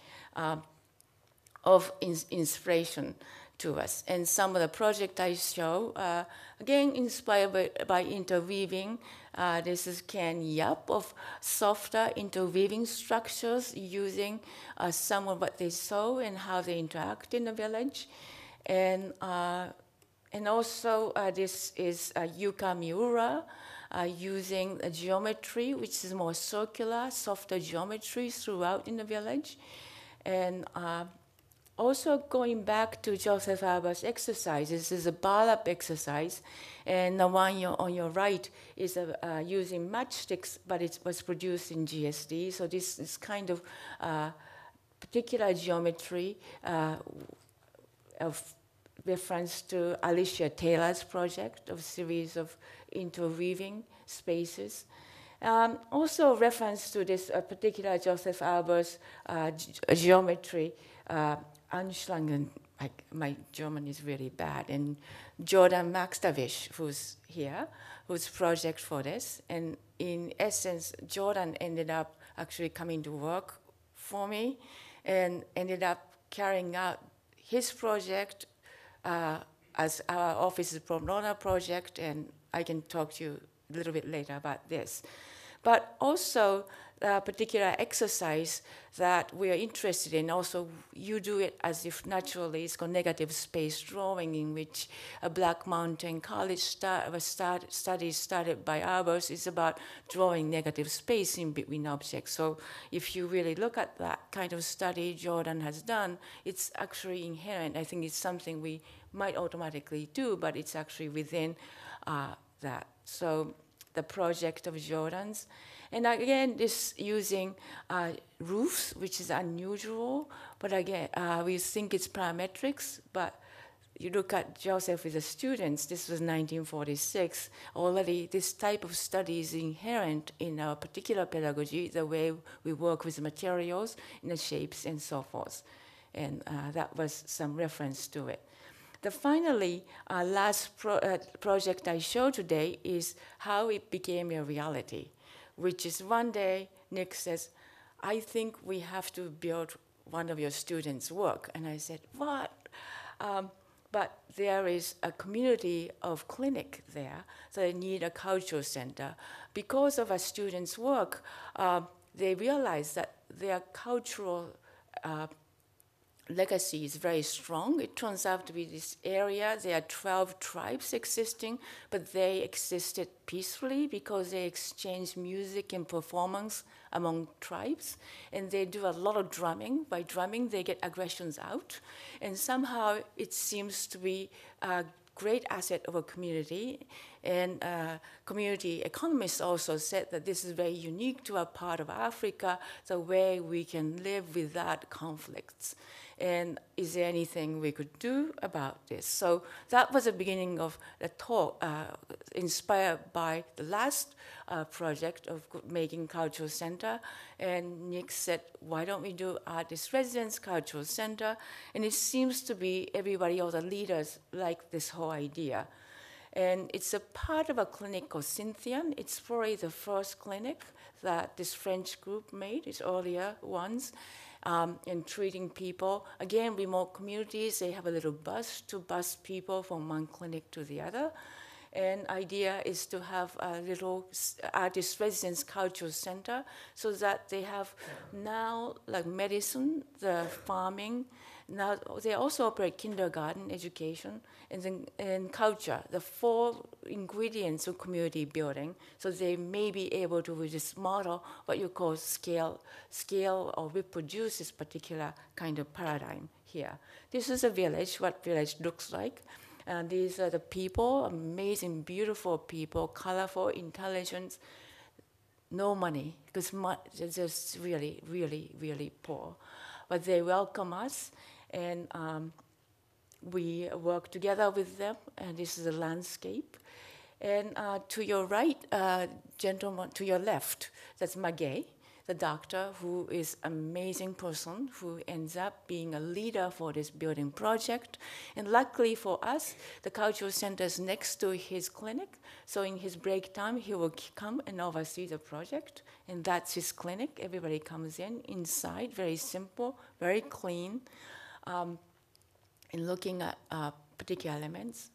of inspiration to us. And some of the project I show, again, inspired by interweaving. This is Ken Yap of softer interweaving structures using some of what they saw and how they interact in the village. And also this is Yuka Miura using a geometry, which is more circular, softer geometry throughout in the village. And also going back to Josef Albers' exercise, this is a bar-up exercise, and the one on your right is using matchsticks, but it was produced in GSD. So this is kind of particular geometry of reference to Alicia Taylor's project of series of interweaving spaces. Also reference to this particular Josef Albers geometry, Anschlangen, my German is really bad, and Jordan Maxtavish, who's here, whose project for this. And in essence, Jordan ended up actually coming to work for me and ended up carrying out his project as our office's pro bono project, and I can talk to you a little bit later about this. But also a particular exercise that we are interested in, also you do it as if naturally, it's called negative space drawing, in which a Black Mountain College study started by Albers is about drawing negative space in between objects. So if you really look at that kind of study Jordan has done, it's actually inherent. I think it's something we might automatically do, but it's actually within that. So the project of Jordan's. And again, this using roofs, which is unusual, but again, we think it's parametrics, but you look at Joseph with the students, this was 1946, already this type of study is inherent in our particular pedagogy, the way we work with materials, in the shapes and so forth. And that was some reference to it. The finally, last project I show today is how it became a reality, which is one day Nick says, I think we have to build one of your students' work. And I said, what? But there is a community of clinic there, so they need a cultural center. Because of a student's work, they realize that their cultural legacy is very strong. It turns out to be this area, there are 12 tribes existing, but they existed peacefully because they exchange music and performance among tribes, and they do a lot of drumming. By drumming, they get aggressions out, and somehow it seems to be a great asset of a community. And community economists also said that this is very unique to a part of Africa, the way we can live without conflicts. And is there anything we could do about this? So that was the beginning of the talk, inspired by the last project of making cultural center. And Nick said, why don't we do artist residence cultural center? And it seems to be everybody, all the leaders, like this whole idea. And it's a part of a clinic called Cynthian. It's probably the first clinic that this French group made, its earlier ones. In treating people. Again, remote communities, they have a little bus to bus people from one clinic to the other. And idea is to have a little artist residence cultural center so that they have now like medicine, the farming. Now they also operate kindergarten education and culture, the 4 ingredients of community building. So they may be able to, with this model, what you call scale or reproduce this particular kind of paradigm here. This is a village, what village looks like. And these are the people, amazing, beautiful people, colorful, intelligent, no money, because they're just really, really, really poor. But they welcome us, and we work together with them, and this is the landscape. And to your right, gentleman, to your left, that's Maggie, the doctor, who is an amazing person who ends up being a leader for this building project. And luckily for us, the cultural center is next to his clinic. So in his break time, he will come and oversee the project. And that's his clinic. Everybody comes in inside, very simple, very clean, in looking at particular elements.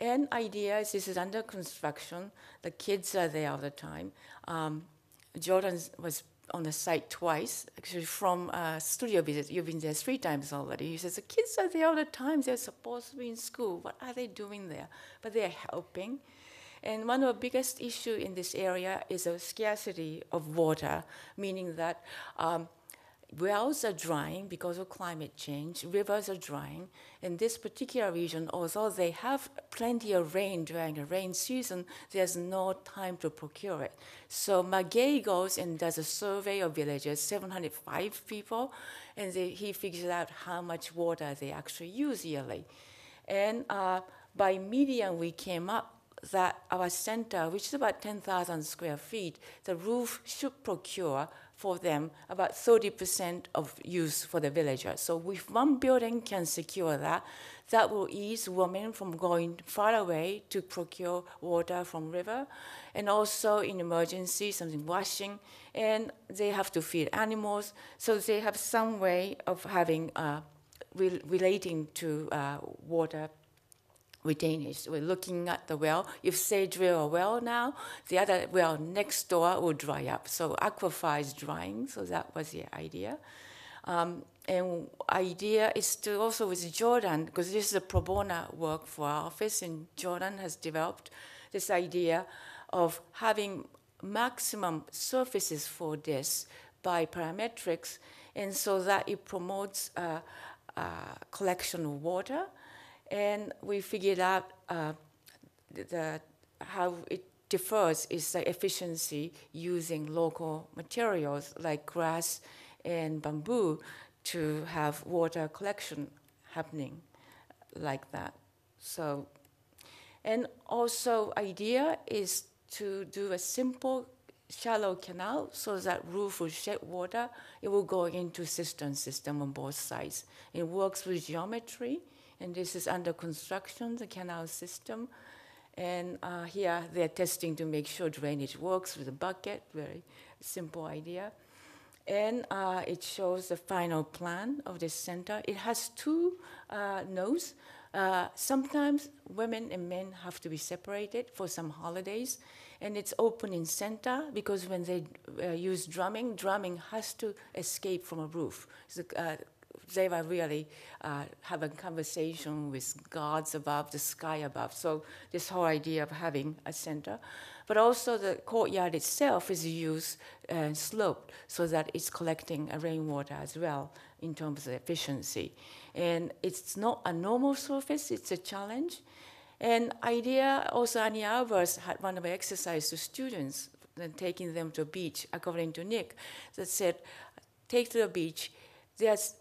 And ideas, this is under construction. The kids are there all the time. Jordan was on the site twice, actually from a studio visit. You've been there 3 times already. He says, the kids are there all the time. They're supposed to be in school. What are they doing there? But they're helping. And one of the biggest issues in this area is a scarcity of water, meaning that wells are drying because of climate change, rivers are drying. In this particular region, although they have plenty of rain during the rain season, there's no time to procure it. So Maggie goes and does a survey of villages, 705 people, and he figures out how much water they actually use yearly. And by median, we came up that our center, which is about 10,000 square feet, the roof should procure for them about 30% of use for the villagers. So if one building can secure that, that will ease women from going far away to procure water from river, and also in emergency, something washing, and they have to feed animals, so they have some way of having relating to water retainage. We're looking at the well. If they drill a well now, the other well next door will dry up. So aquifer is drying, so that was the idea. And idea is to also with Jordan, because this is a pro bono work for our office, and Jordan has developed this idea of having maximum surfaces for this by parametrics, and so that it promotes collection of water. And we figured out how it differs is the efficiency using local materials like grass and bamboo to have water collection happening like that. So, and also idea is to do a simple shallow canal so that roof will shed water. It will go into cistern system on both sides. It works with geometry, and this is under construction, the canal system. And here they're testing to make sure drainage works with a bucket, very simple idea. And it shows the final plan of this center. It has two nodes. Sometimes women and men have to be separated for some holidays. And it's open in center because when they use drumming, drumming has to escape from a roof. So, they were really having conversation with gods above, the sky above. So this whole idea of having a center. But also the courtyard itself is used and sloped so that it's collecting rainwater as well in terms of efficiency. And it's not a normal surface, it's a challenge. And idea also Annie Albers had one of the exercises to students, then taking them to a beach, according to Nick, that said, take to the beach, there's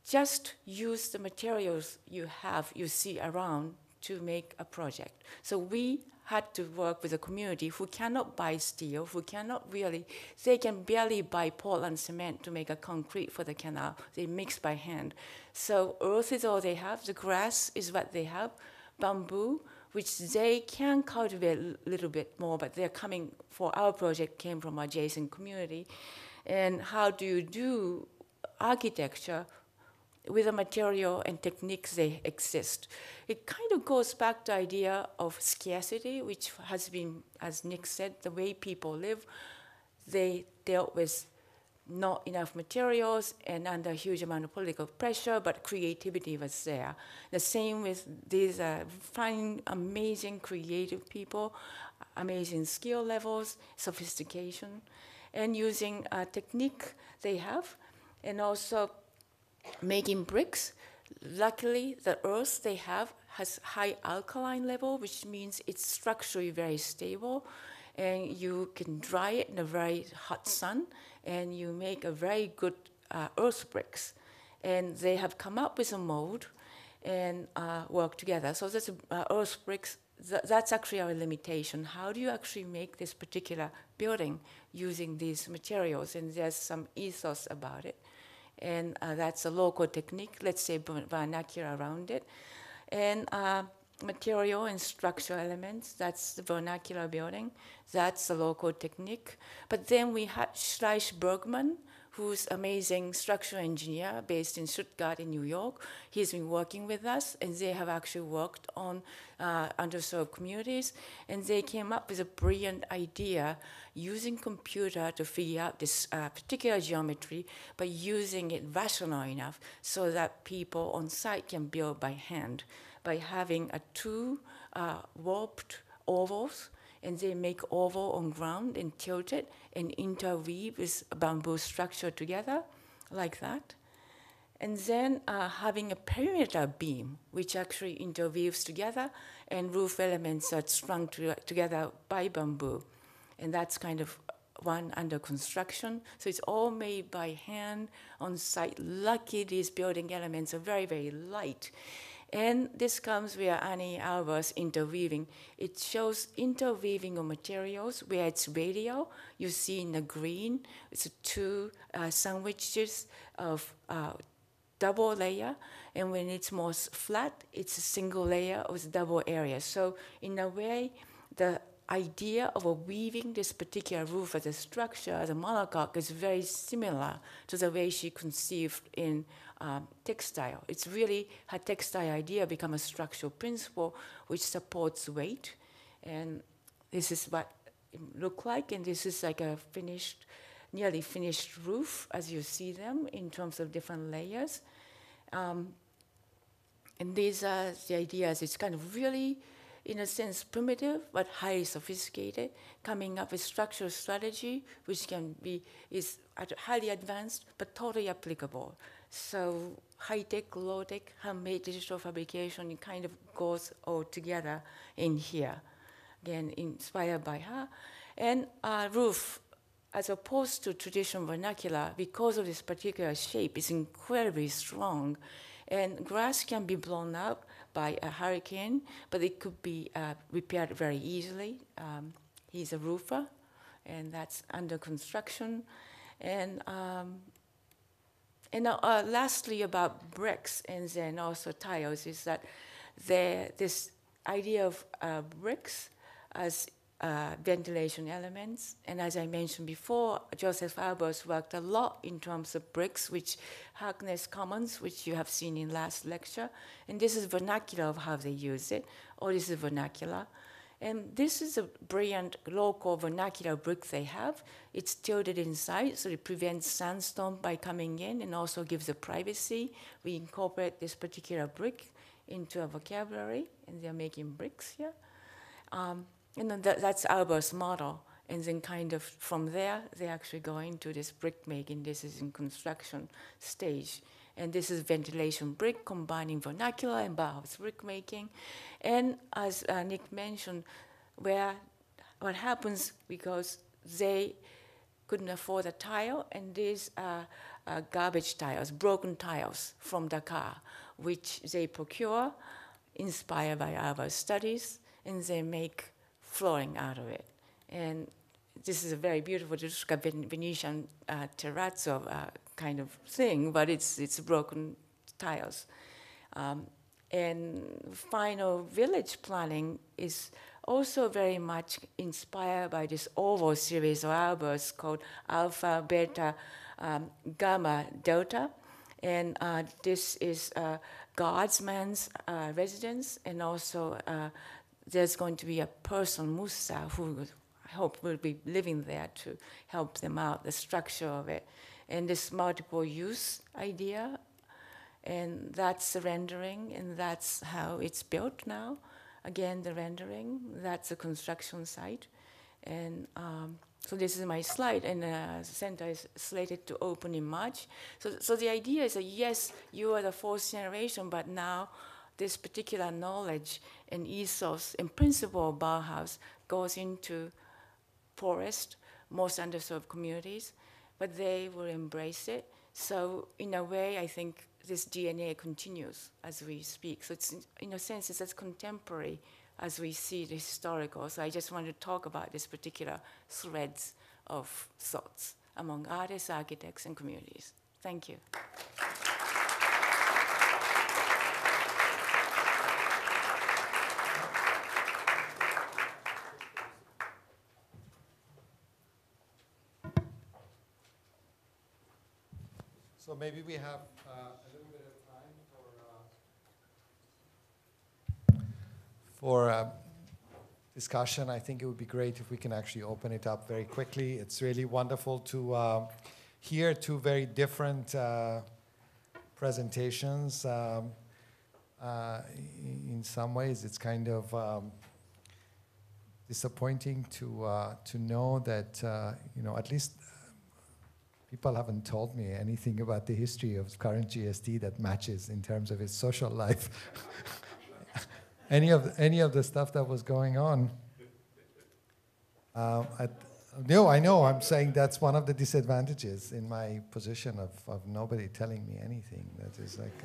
just use the materials you have, you see around to make a project. So we had to work with a community who cannot buy steel, who cannot really, they can barely buy Portland cement to make a concrete for the canal. They mix by hand. So earth is all they have, the grass is what they have, bamboo, which they can cultivate a little bit more, but they're coming, for our project came from adjacent community. And how do you do architecture with the material and techniques they exist? It kind of goes back to the idea of scarcity, which has been, as Nick said, the way people live. They dealt with not enough materials and under a huge amount of political pressure, but creativity was there. The same with these fine, amazing creative people, amazing skill levels, sophistication, and using a technique they have, and also making bricks. Luckily, the earth they have has high alkaline level, which means it's structurally very stable, and you can dry it in a very hot sun, and you make a very good earth bricks. And they have come up with a mold and work together. So that's earth bricks. That's actually our limitation. How do you actually make this particular building using these materials? And there's some ethos about it. And that's a local technique, let's say vernacular around it. And material and structural elements, that's the vernacular building. That's a local technique. But then we had Schleich Bergman, who's amazing structural engineer based in Stuttgart in New York. He's been working with us, and they have actually worked on underserved communities. And they came up with a brilliant idea using computer to figure out this particular geometry, but using it rational enough so that people on site can build by hand by having two warped ovals, and they make oval on ground and tilt it and interweave with a bamboo structure together like that. And then having a perimeter beam, which actually interweaves together, and roof elements are strung together by bamboo. And that's kind of one under construction. So it's all made by hand on site. Lucky these building elements are very, very light. And this comes where Annie Albers interweaving. It shows interweaving of materials where it's radial. You see in the green, it's two sandwiches of double layer. And when it's more flat, it's a single layer with double area. So in a way, the idea of weaving this particular roof as a structure, as a monocoque, is very similar to the way she conceived in textile. It's really her textile idea become a structural principle which supports weight. And this is what it look like. And this is like a finished, nearly finished roof as you see them in terms of different layers. And these are the ideas. It's kind of really, in a sense, primitive, but highly sophisticated, coming up with structural strategy, which is highly advanced, but totally applicable. So high-tech, low-tech, handmade digital fabrication, it kind of goes all together in here. Again, inspired by her. And roof, as opposed to traditional vernacular, because of this particular shape, is incredibly strong. And glass can be blown up by a hurricane, but it could be repaired very easily. He's a roofer, and that's under construction. And lastly, about bricks and then also tiles, is that this idea of bricks as ventilation elements. And as I mentioned before, Josef Albers worked a lot in terms of bricks, which Harkness Commons, which you have seen in last lecture. And this is vernacular of how they use it, or this is vernacular. And this is a brilliant local vernacular brick they have. It's tilted inside, so it prevents sandstorm by coming in and also gives a privacy. We incorporate this particular brick into a vocabulary, and they're making bricks here. And then that's Albers' model. And then kind of from there, they actually go into this brick making. This is in construction stage. And this is ventilation brick, combining vernacular and Bauhaus brick making. And as Nick mentioned, what happens because they couldn't afford a tile, and these are garbage tiles, broken tiles from Dakar, which they procure, inspired by our studies, and they make flooring out of it. And this is a very beautiful Venetian terrazzo kind of thing, but it's broken tiles. And final village planning is also very much inspired by this oval series of Albers called Alpha, Beta, Gamma, Delta. And this is Guardsman's residence, and also there's going to be a person, Musa, who I hope will be living there to help them out, the structure of it. And this multiple use idea, and that's the rendering, and that's how it's built now. Again, the rendering, that's a construction site. And so this is my slide, and the center is slated to open in March. So the idea is that, yes, you are the fourth generation, but now this particular knowledge and ethos and principle of Bauhaus goes into poorest, most underserved communities, but they will embrace it. So in a way, I think this DNA continues as we speak. So it's, in a sense, it's as contemporary as we see the historical. So I just want to talk about this particular threads of thoughts among artists, architects, and communities. Thank you. So maybe we have a little bit of time for discussion. I think it would be great if we can actually open it up very quickly. It's really wonderful to hear two very different presentations. In some ways, it's kind of disappointing to know that at least people haven't told me anything about the history of current GST that matches in terms of its social life. any of the stuff that was going on. No, I know. I'm saying that's one of the disadvantages in my position of nobody telling me anything. That is like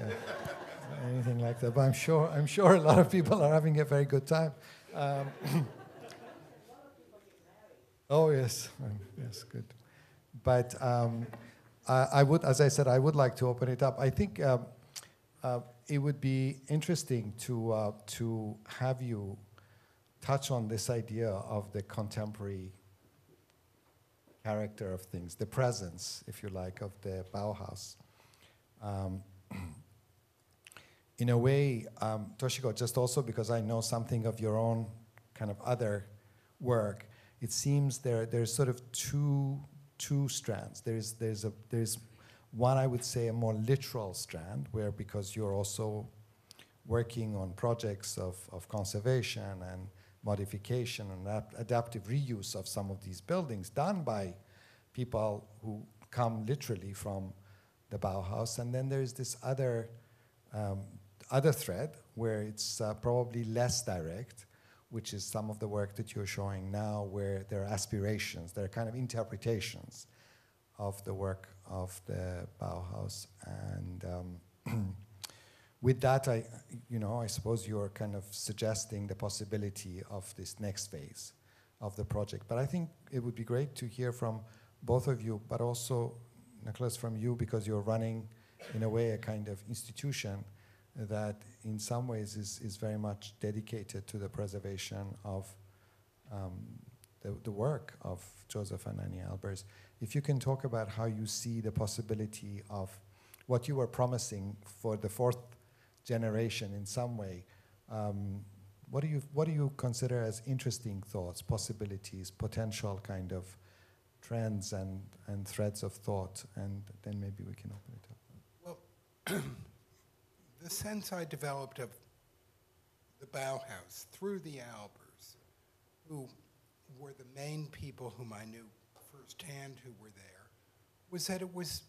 anything like that. But I'm sure a lot of people are having a very good time. Oh yes, yes, good. But I would, as I said, I would like to open it up. I think it would be interesting to have you touch on this idea of the contemporary character of things, the presence, if you like, of the Bauhaus. In a way, Toshiko, just also because I know something of your own kind of other work, it seems there's sort of two strands. There's one, I would say, a more literal strand, where because you're also working on projects of conservation and modification and adaptive reuse of some of these buildings done by people who come literally from the Bauhaus. And then there's this other thread where it's probably less direct, which is some of the work that you're showing now, where there are aspirations, there are kind of interpretations of the work of the Bauhaus. And with that, I suppose you're kind of suggesting the possibility of this next phase of the project. But I think it would be great to hear from both of you, but also, Nicholas, from you, because you're running, in a way, a kind of institution that in some ways is very much dedicated to the preservation of the work of Josef and Annie Albers. If you can talk about how you see the possibility of what you were promising for the fourth generation in some way, what do you consider as interesting thoughts, possibilities, potential kind of trends and threads of thought, and then maybe we can open it up. Well, the sense I developed of the Bauhaus through the Albers, who were the main people whom I knew firsthand who were there, was that it was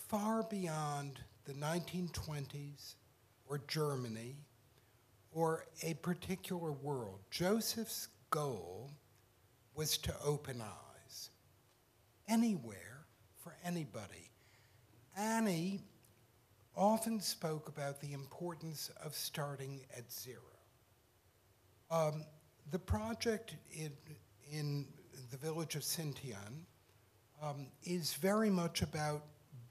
far beyond the 1920s or Germany or a particular world. Joseph's goal was to open eyes anywhere for anybody. Annie often spoke about the importance of starting at zero. The project in the village of Sintian is very much about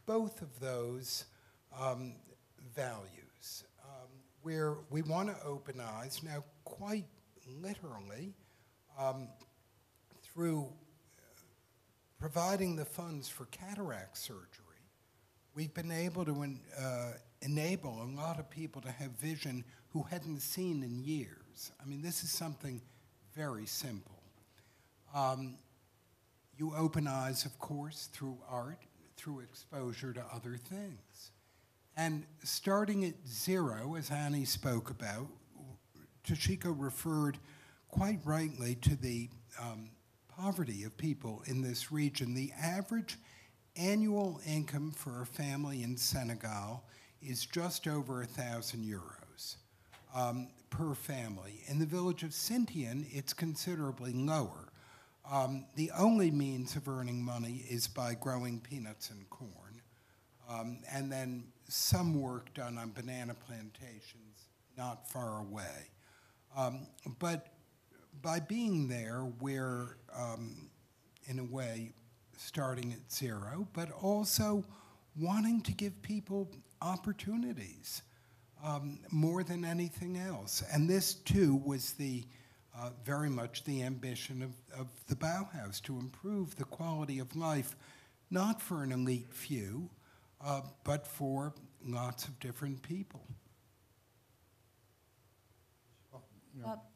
both of those values, where we want to open eyes, now quite literally, through providing the funds for cataract surgery. We've been able to enable a lot of people to have vision who hadn't seen in years. I mean, this is something very simple. You open eyes, of course, through art, through exposure to other things. And starting at zero, as Annie spoke about, Toshiko referred quite rightly to the poverty of people in this region. The average annual income for a family in Senegal is just over €1,000 per family. In the village of Sintian, it's considerably lower. The only means of earning money is by growing peanuts and corn, and then some work done on banana plantations not far away. But by being there, we're, in a way, starting at zero, but also wanting to give people opportunities more than anything else. And this, too, was very much the ambition of the Bauhaus, to improve the quality of life, not for an elite few, but for lots of different people.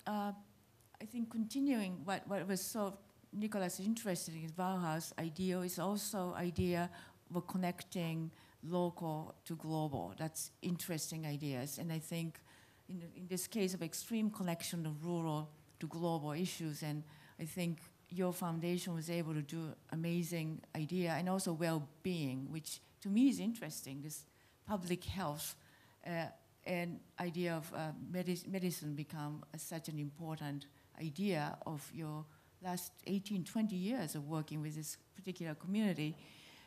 I think continuing what was so Nicholas interested in Bauhaus idea is also idea of connecting local to global. That's interesting ideas, and I think in this case of extreme connection of rural to global issues, and I think your foundation was able to do amazing idea, and also well-being, which to me is interesting. This public health and idea of medicine become such an important idea of your last 18, 20 years of working with this particular community,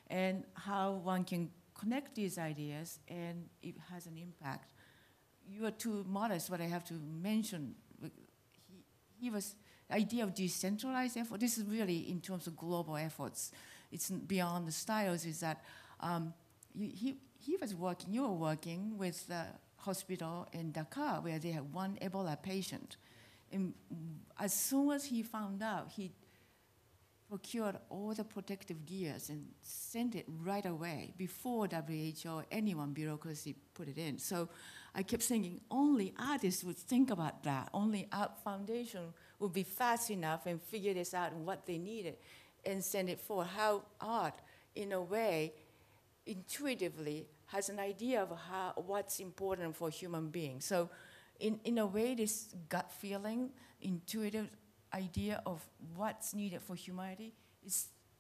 and how one can connect these ideas and it has an impact. You are too modest, but I have to mention, he was, the idea of decentralized effort, this is really in terms of global efforts. It's beyond the styles, is that he was working, you were working with the hospital in Dakar where they had one Ebola patient. And as soon as he found out, he procured all the protective gears and sent it right away before WHO or anyone bureaucracy put it in. So I kept thinking only artists would think about that. Only Art Foundation would be fast enough and figure this out and what they needed and send it forward. How art, in a way, intuitively has an idea of what's important for human beings. So in a way, this gut feeling, intuitive idea of what's needed for humanity,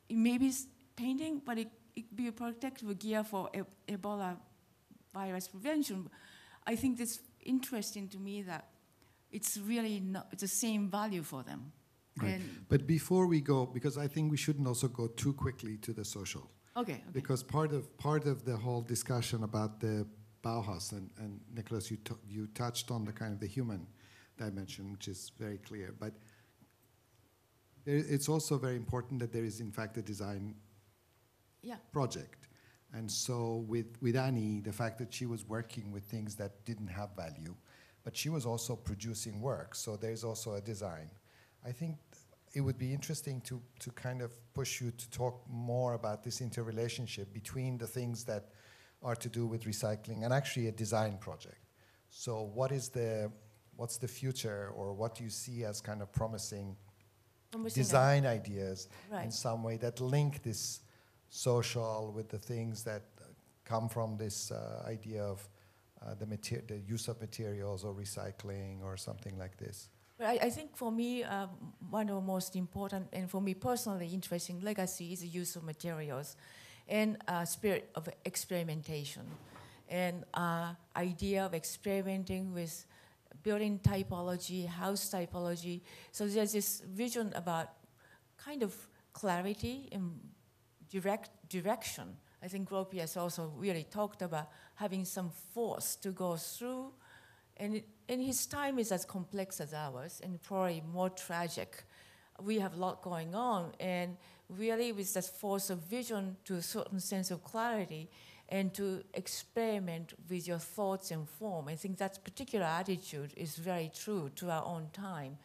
it may be painting, but it could be a protective gear for Ebola virus prevention. I think it's interesting to me that it's really not it's the same value for them. Right. But before we go, because I think we shouldn't also go too quickly to the social. Okay. Because part of the whole discussion about the Bauhaus, and Nicholas, you touched on the kind of the human dimension, which is very clear. But it's also very important that there is, in fact, a design project. And so with Annie, the fact that she was working with things that didn't have value, but she was also producing work, so there's also a design. I think it would be interesting to kind of push you to talk more about this interrelationship between the things that are to do with recycling and actually a design project. So what's the future, or what do you see as kind of promising design ideas in some way that link this social with the things that come from this idea of the use of materials or recycling or something like this? I think for me, one of the most important and for me personally interesting legacy is the use of materials and spirit of experimentation and idea of experimenting with building typology, house typology. So there's this vision about kind of clarity and direction. I think Gropi has also really talked about having some force to go through, and his time is as complex as ours and probably more tragic. We have a lot going on, and really with that force of vision to a certain sense of clarity and to experiment with your thoughts and form. I think that particular attitude is very true to our own time.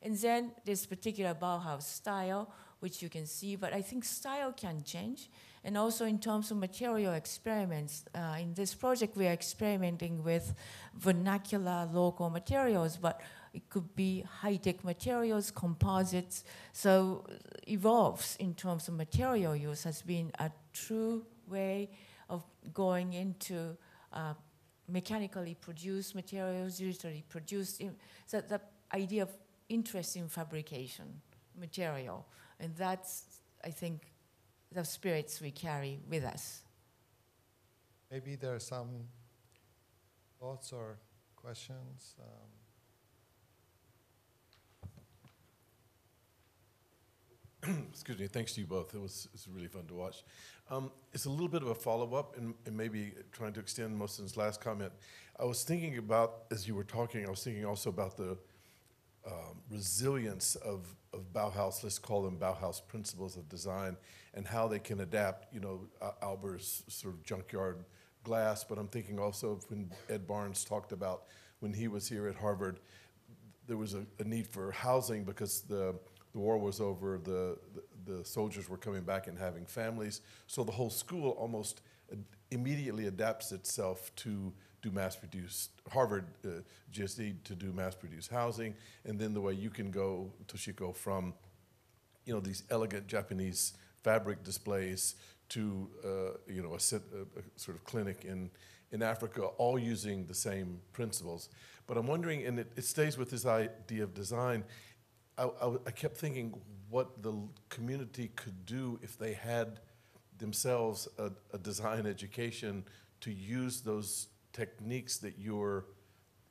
And then this particular Bauhaus style, which you can see, but I think style can change. And also in terms of material experiments, in this project we are experimenting with vernacular local materials, but it could be high-tech materials, composites. So evolves in terms of material use has been a true way of going into mechanically produced materials, digitally produced. So the idea of interest in fabrication, material. And that's, I think, the spirits we carry with us. Maybe there are some thoughts or questions. Excuse me, thanks to you both. It's really fun to watch. It's a little bit of a follow-up and maybe trying to extend Mohsen's last comment. I was thinking about, as you were talking, I was thinking also about the resilience of Bauhaus, let's call them Bauhaus principles of design, and how they can adapt, Albers' sort of junkyard glass, but I'm thinking also of when Ed Barnes talked about when he was here at Harvard, there was a need for housing because the war was over, the soldiers were coming back and having families, so the whole school almost immediately adapts itself to do mass-produced, Harvard GSD to do mass-produced housing, and then the way you can go, Toshiko, from these elegant Japanese fabric displays to a sort of clinic in Africa, all using the same principles. But I'm wondering, and it stays with this idea of design, I kept thinking what the community could do if they had themselves a design education to use those techniques that you're,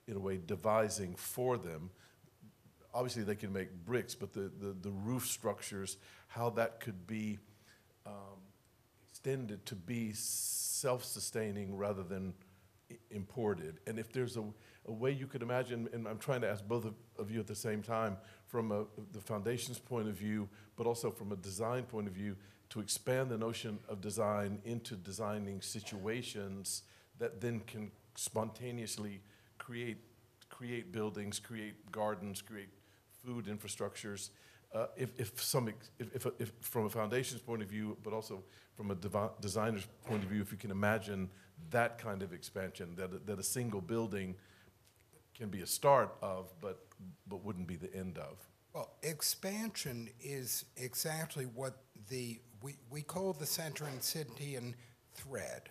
in a way, devising for them. obviously they can make bricks, but the roof structures, how that could be extended to be self-sustaining rather than imported. And if there's a way you could imagine, and I'm trying to ask both of you at the same time, from the foundation's point of view, but also from a design point of view, to expand the notion of design into designing situations that then can spontaneously create buildings, create gardens, create food infrastructures. If from a foundation's point of view, but also from a designer's point of view, if you can imagine that kind of expansion, that a single building can be a start of, but wouldn't be the end of. Well, expansion is exactly what we call the Center-Incentian thread.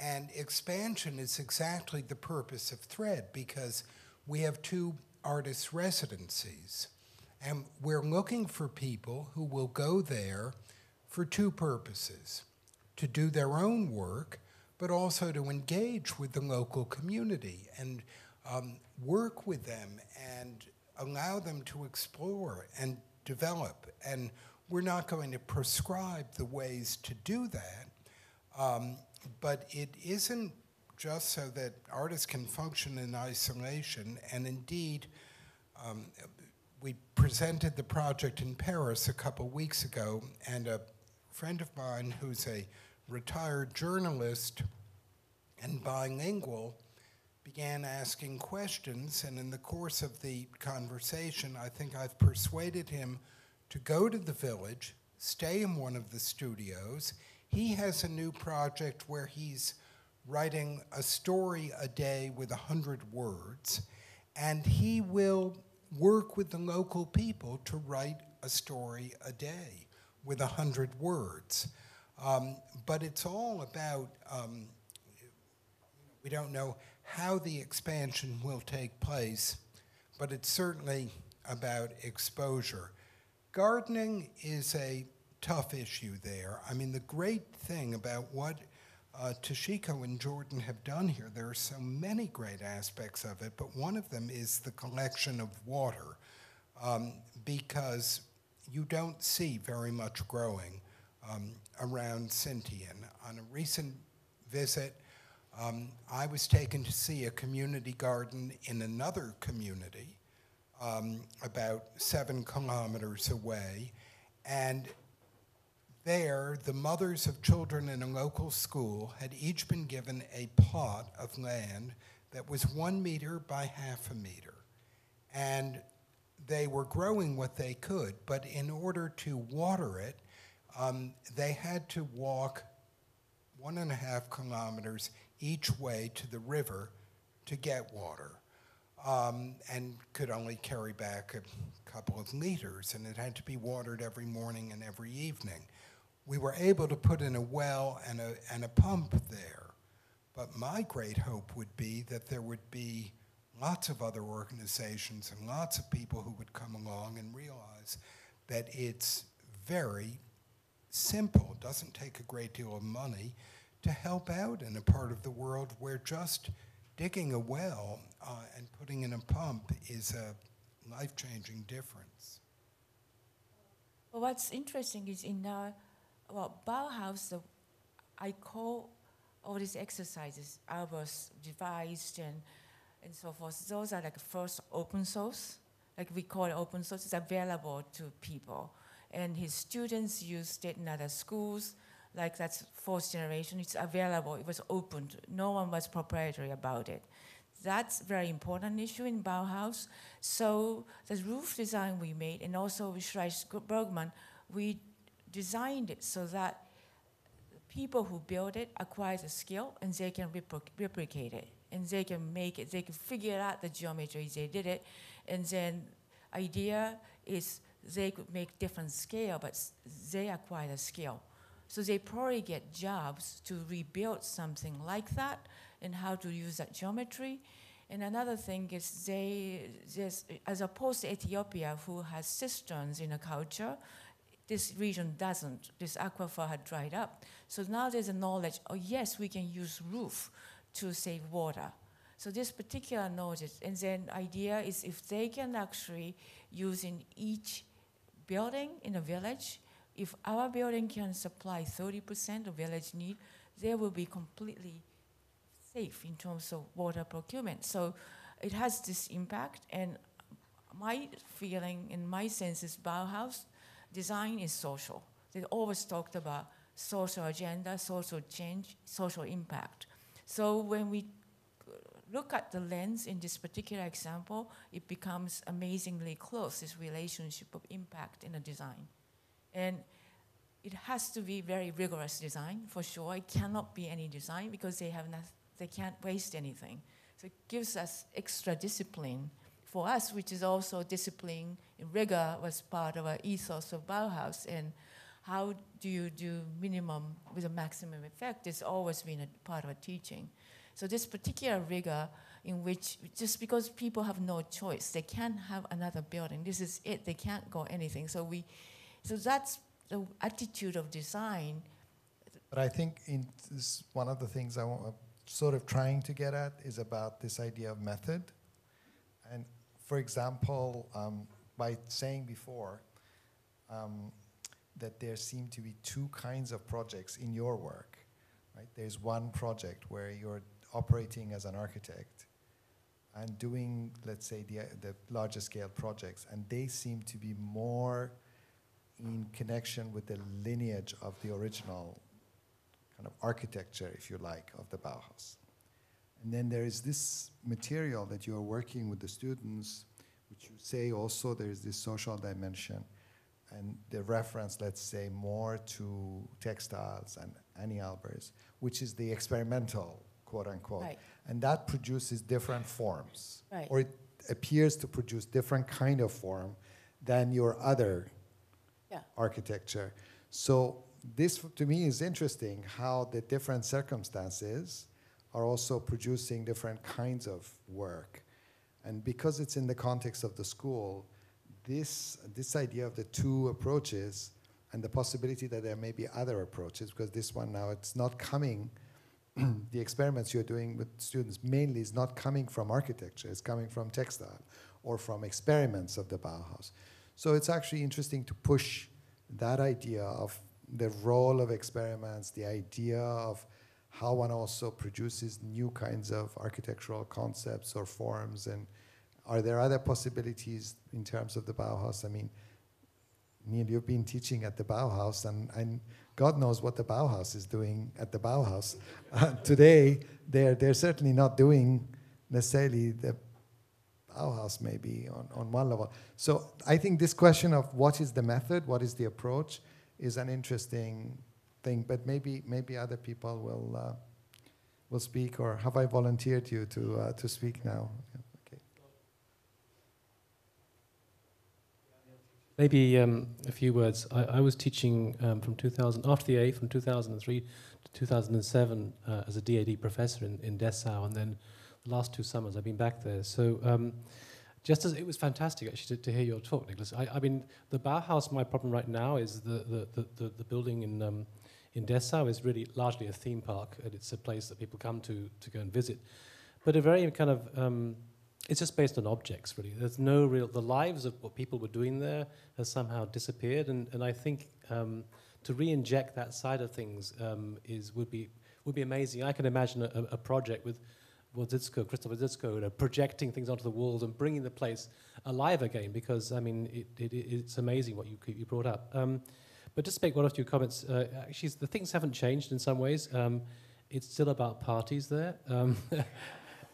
And expansion is exactly the purpose of thread, because we have 2 artist residencies. And we're looking for people who will go there for 2 purposes: to do their own work, but also to engage with the local community and work with them and allow them to explore and develop. And we're not going to prescribe the ways to do that, but it isn't just so that artists can function in isolation. And indeed, we presented the project in Paris a couple weeks ago, and a friend of mine who's a retired journalist and bilingual began asking questions, and in the course of the conversation, I think I've persuaded him to go to the village, stay in one of the studios. He has a new project where he's writing a story a day with 100 words, and he will work with the local people to write a story a day with 100 words. But it's all about, we don't know how the expansion will take place, but it's certainly about exposure. Gardening is a tough issue there. I mean, the great thing about what Toshiko and Jordan have done here, there are so many great aspects of it, but one of them is the collection of water, because you don't see very much growing around Sintian. On a recent visit, I was taken to see a community garden in another community about 7 kilometers away, and there, the mothers of children in a local school had each been given a plot of land that was 1 meter by ½ meter. And they were growing what they could, but in order to water it, they had to walk 1.5 kilometers each way to the river to get water, and could only carry back a couple of liters, and it had to be watered every morning and every evening. We were able to put in a well and a pump there, but my great hope would be that there would be lots of other organizations and lots of people who would come along and realize that it's very simple, it doesn't take a great deal of money to help out in a part of the world where just digging a well and putting in a pump is a life-changing difference. Well, what's interesting is in Bauhaus, I call all these exercises Albers devised and so forth. Those are like first open source, like we call it open source. It's available to people. And his students used it in other schools, like that's 4th generation. It's available, it was opened. No one was proprietary about it. That's a very important issue in Bauhaus. So the roof design we made, and also with Schreich Bergman, we designed it so that people who build it acquire the skill and they can replicate it. And they can make it, they can figure out the geometry, they did it. And then idea is they could make different scale, but they acquire the skill. So they probably get jobs to rebuild something like that and how to use that geometry. And another thing is as opposed to Ethiopia, who has cisterns in a culture, this region doesn't. This aquifer had dried up. So now there's a knowledge, oh yes, we can use roof to save water. So this particular notice, and then idea is if they can actually use in each building in a village, if our building can supply 30% of village need, they will be completely safe in terms of water procurement. So it has this impact, and my feeling and my sense is Bauhaus design is social. They always talked about social agenda, social change, social impact. So when we look at the lens in this particular example, it becomes amazingly close, this relationship of impact in a design. And it has to be very rigorous design, for sure. It cannot be any design because they can't waste anything. So it gives us extra discipline. For us, which is also discipline, rigor was part of our ethos of Bauhaus, and how do you do minimum with a maximum effect has always been a part of our teaching. So this particular rigor in which, just because people have no choice, they can't have another building, this is it, they can't go anything. So that's the attitude of design. But I think this one of the things I'm sort of trying to get at is about this idea of method. And for example, by saying before that there seem to be two kinds of projects in your work, right? There's one project where you're operating as an architect and doing, let's say, the larger scale projects, and they seem to be more in connection with the lineage of the original kind of architecture, if you like, of the Bauhaus. And then there is this material that you are working with the students, which you say also there is this social dimension, and the reference, let's say, more to textiles and Annie Albers, which is the experimental, quote unquote. Right. And that produces different forms, Right. or it appears to produce different kind of form than your other architecture. So this, to me, is interesting, how the different circumstances are also producing different kinds of work. And because it's in the context of the school, this idea of the two approaches and the possibility that there may be other approaches, because this one now, it's not coming, the experiments you're doing with students mainly is not coming from architecture, it's coming from textile or from experiments of the Bauhaus. So it's actually interesting to push that idea of the role of experiments, the idea of how one also produces new kinds of architectural concepts or forms, and are there other possibilities in terms of the Bauhaus? I mean, Neil, you've been teaching at the Bauhaus, and God knows what the Bauhaus is doing at the Bauhaus. Today, they're certainly not doing necessarily the Bauhaus maybe on one level. So I think this question of what is the method, what is the approach, is an interesting thing, but maybe other people will speak, or have I volunteered you to speak now? Okay. Maybe a few words. I was teaching from 2000, after the A, from 2003 to 2007 as a DAD professor in Dessau, and then the last 2 summers I've been back there. So just as it was fantastic actually to hear your talk, Nicholas. I mean, the Bauhaus, my problem right now is the building in Dessau is really largely a theme park, and it's a place that people come to go and visit. But a very kind of, it's just based on objects, really. There's no real, the lives of what people were doing there has somehow disappeared, and I think to re-inject that side of things would be amazing. I can imagine a project with Christopher Wodziczko, projecting things onto the walls and bringing the place alive again, because, I mean, it's amazing what you brought up. But just to make one or two comments, actually, the things haven't changed in some ways. It's still about parties there.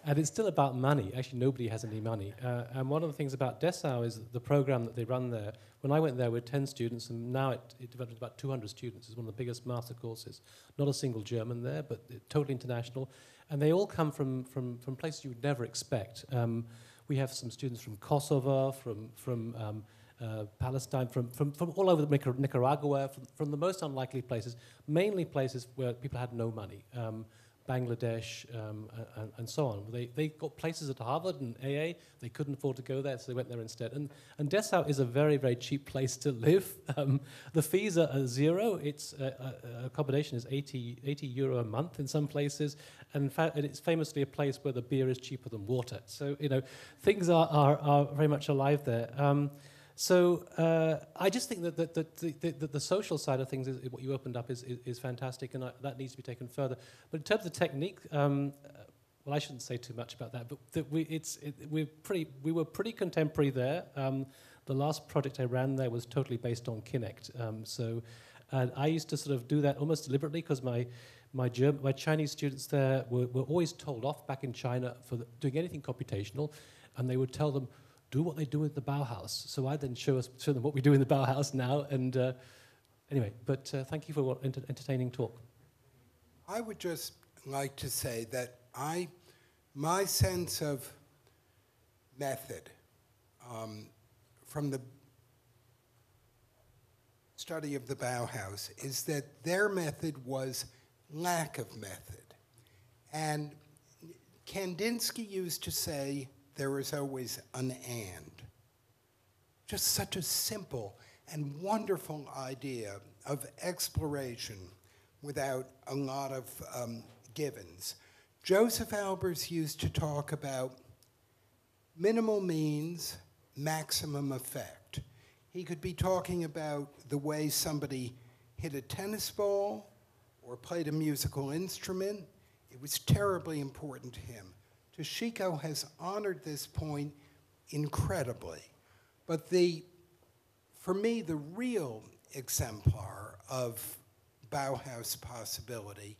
And it's still about money. Actually, nobody has any money. And one of the things about Dessau is the program that they run there. When I went there with 10 students, and now it developed to about 200 students. It's one of the biggest master courses. Not a single German there, but totally international. And they all come from places you would never expect. We have some students from Kosovo, from Palestine, from all over Nicaragua, from the most unlikely places, mainly places where people had no money. Bangladesh, and so on. They got places at Harvard and AA. They couldn't afford to go there, so they went there instead. And Dessau is a very, very cheap place to live. The fees are zero. It's accommodation is 80 euro a month in some places, and it's famously a place where the beer is cheaper than water. So things are very much alive there. I just think that the social side of things, is what you opened up, is fantastic, and that needs to be taken further. But in terms of technique, well, I shouldn't say too much about that. But we were pretty contemporary there. The last project I ran there was totally based on Kinect. And I used to sort of do that almost deliberately because my Chinese students there were always told off back in China for doing anything computational, and they would tell them, do what they do with the Bauhaus. So I then show them what we do in the Bauhaus now. And anyway, but thank you for what entertaining talk. I would just like to say that my sense of method from the study of the Bauhaus is that their method was lack of method. And Kandinsky used to say, there is always an and. Just such a simple and wonderful idea of exploration without a lot of givens. Josef Albers used to talk about minimal means, maximum effect. He could be talking about the way somebody hit a tennis ball or played a musical instrument. It was terribly important to him. Toshiko has honored this point incredibly. But for me, the real exemplar of Bauhaus possibility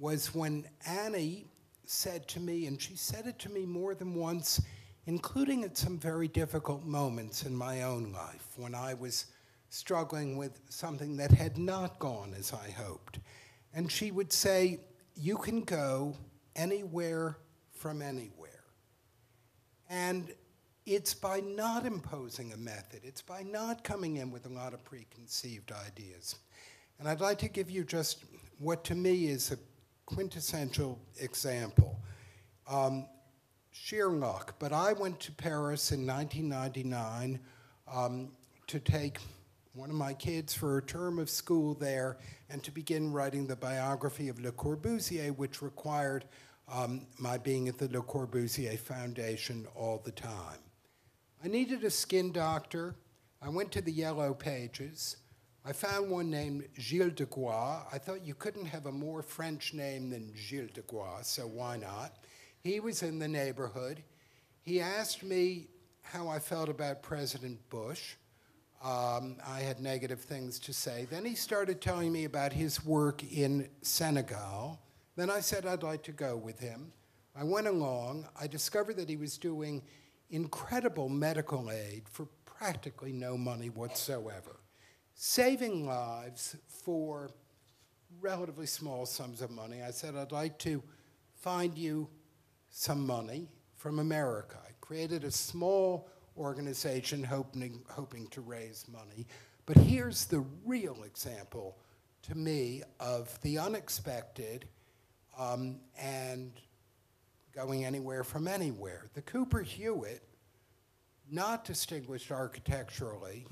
was when Annie said to me, and she said it to me more than once, including at some very difficult moments in my own life, when I was struggling with something that had not gone as I hoped. And she would say, you can go anywhere from anywhere. And it's by not imposing a method, it's by not coming in with a lot of preconceived ideas. And I'd like to give you just what to me is a quintessential example. Sheer luck, but I went to Paris in 1999 to take one of my kids for a term of school there and to begin writing the biography of Le Corbusier, which required my being at the Le Corbusier Foundation all the time. I needed a skin doctor. I went to the Yellow Pages. I found one named Gilles de Gois. I thought you couldn't have a more French name than Gilles de Gois, so why not? He was in the neighborhood. He asked me how I felt about President Bush. I had negative things to say. Then he started telling me about his work in Senegal. Then I said I'd like to go with him. I went along. I discovered that he was doing incredible medical aid for practically no money whatsoever, saving lives for relatively small sums of money. I said I'd like to find you some money from America. I created a small organization hoping to raise money. But here's the real example to me of the unexpected and going anywhere from anywhere. The Cooper Hewitt, not distinguished architecturally,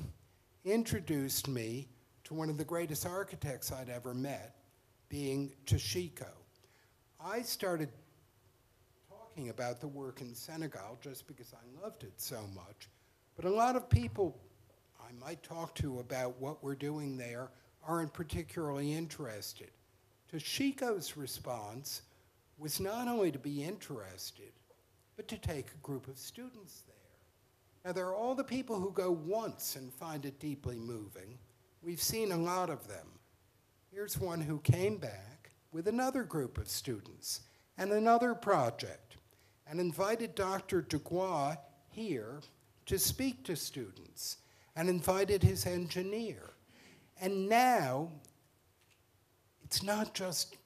introduced me to one of the greatest architects I'd ever met, being Toshiko. I started talking about the work in Senegal just because I loved it so much. But a lot of people I might talk to about what we're doing there aren't particularly interested. Toshiko's response was not only to be interested, but to take a group of students there. Now, there are all the people who go once and find it deeply moving. We've seen a lot of them. Here's one who came back with another group of students and another project and invited Dr. Dugois here to speak to students and invited his engineer. And now, it's not just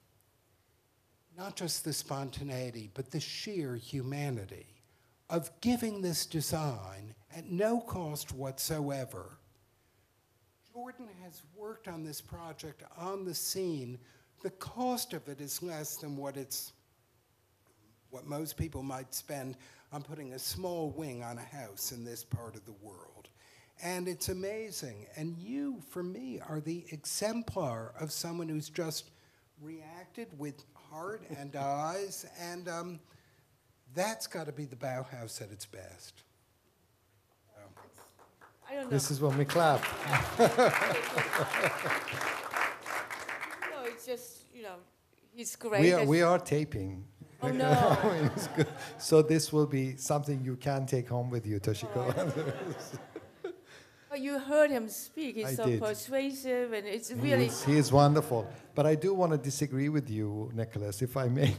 the spontaneity, but the sheer humanity of giving this design at no cost whatsoever. Jordan has worked on this project on the scene the cost of it is less than what most people might spend on putting a small wing on a house in this part of the world. And it's amazing. And you, for me, are the exemplar of someone who's just reacted with heart and eyes, and that's got to be the Bauhaus at its best. I don't know. This is when we clap. No, it's just, he's great. We are taping. Oh, no. It's good. So this will be something you can take home with you, Toshiko. But you heard him speak. He's I so did. persuasive, and it's really... He is wonderful. But I do want to disagree with you, Nicholas, if I may,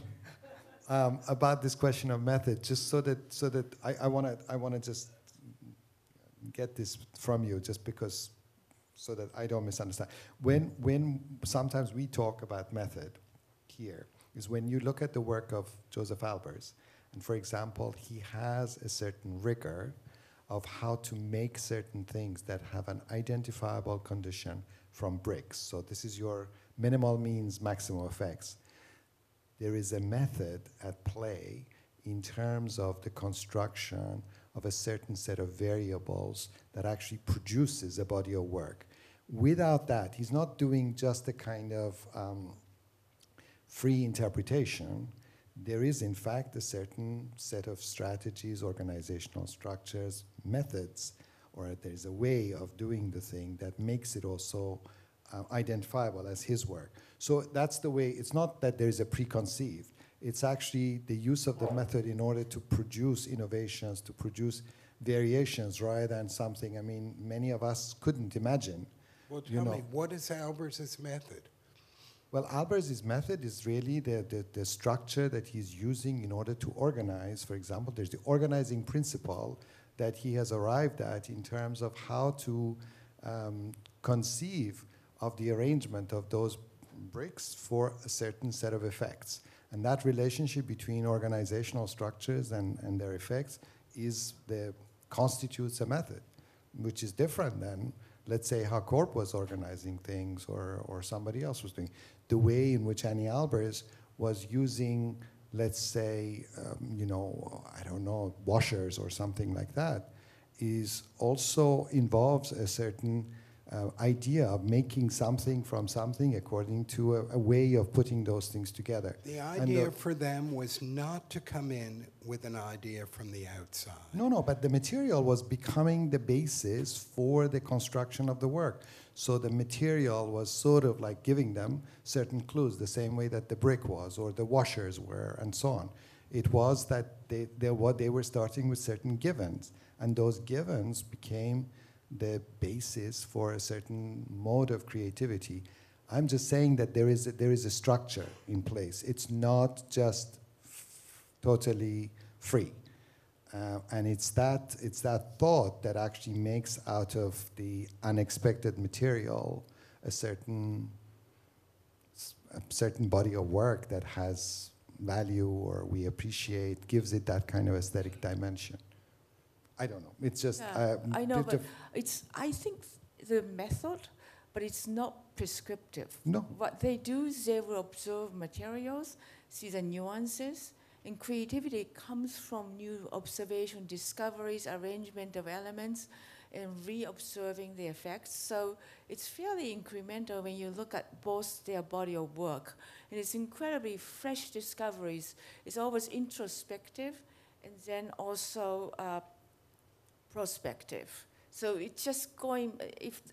about this question of method, just so that I want to just get this from you, just because, so that I don't misunderstand. When sometimes we talk about method here, is when you look at the work of Josef Albers, and for example, he has a certain rigor of how to make certain things that have an identifiable condition from bricks. So this is your minimal means maximum effects. There is a method at play in terms of the construction of a certain set of variables that actually produces a body of work. Without that, he's not doing just a kind of free interpretation. There is, in fact, a certain set of strategies, organizational structures, methods, or there's a way of doing the thing that makes it also identifiable as his work. So that's the way. It's not that there is a preconceived. It's actually the use of the method in order to produce innovations, to produce variations, rather than something, many of us couldn't imagine. Well, tell me, what is Albers' method? Well, Albers' method is really the structure that he's using in order to organize. For example, there's the organizing principle that he has arrived at in terms of how to conceive of the arrangement of those bricks for a certain set of effects. And that relationship between organizational structures and their effects constitutes a method, which is different than, let's say, how Corp was organizing things or somebody else was doing. The way in which Annie Albers was using, let's say, I don't know, washers or something like that, is also involves a certain idea of making something from something according to a way of putting those things together. The idea for them was not to come in with an idea from the outside. No, but the material was becoming the basis for the construction of the work. So the material was sort of like giving them certain clues, the same way that the brick was, or the washers were, and so on. It was that they were starting with certain givens, and those givens became the basis for a certain mode of creativity. I'm just saying that there is a structure in place. It's not just totally free. And it's that thought that actually makes out of the unexpected material a certain body of work that has value, or we appreciate, gives it that kind of aesthetic dimension. I don't know. It's just I know, but I think the method, but it's not prescriptive. No. What they do is they will observe materials, see the nuances, and creativity comes from new observation, discoveries, arrangement of elements, and re-observing the effects. So it's fairly incremental when you look at both their body of work. And it's incredibly fresh discoveries. It's always introspective, and then also prospective. So it's just going,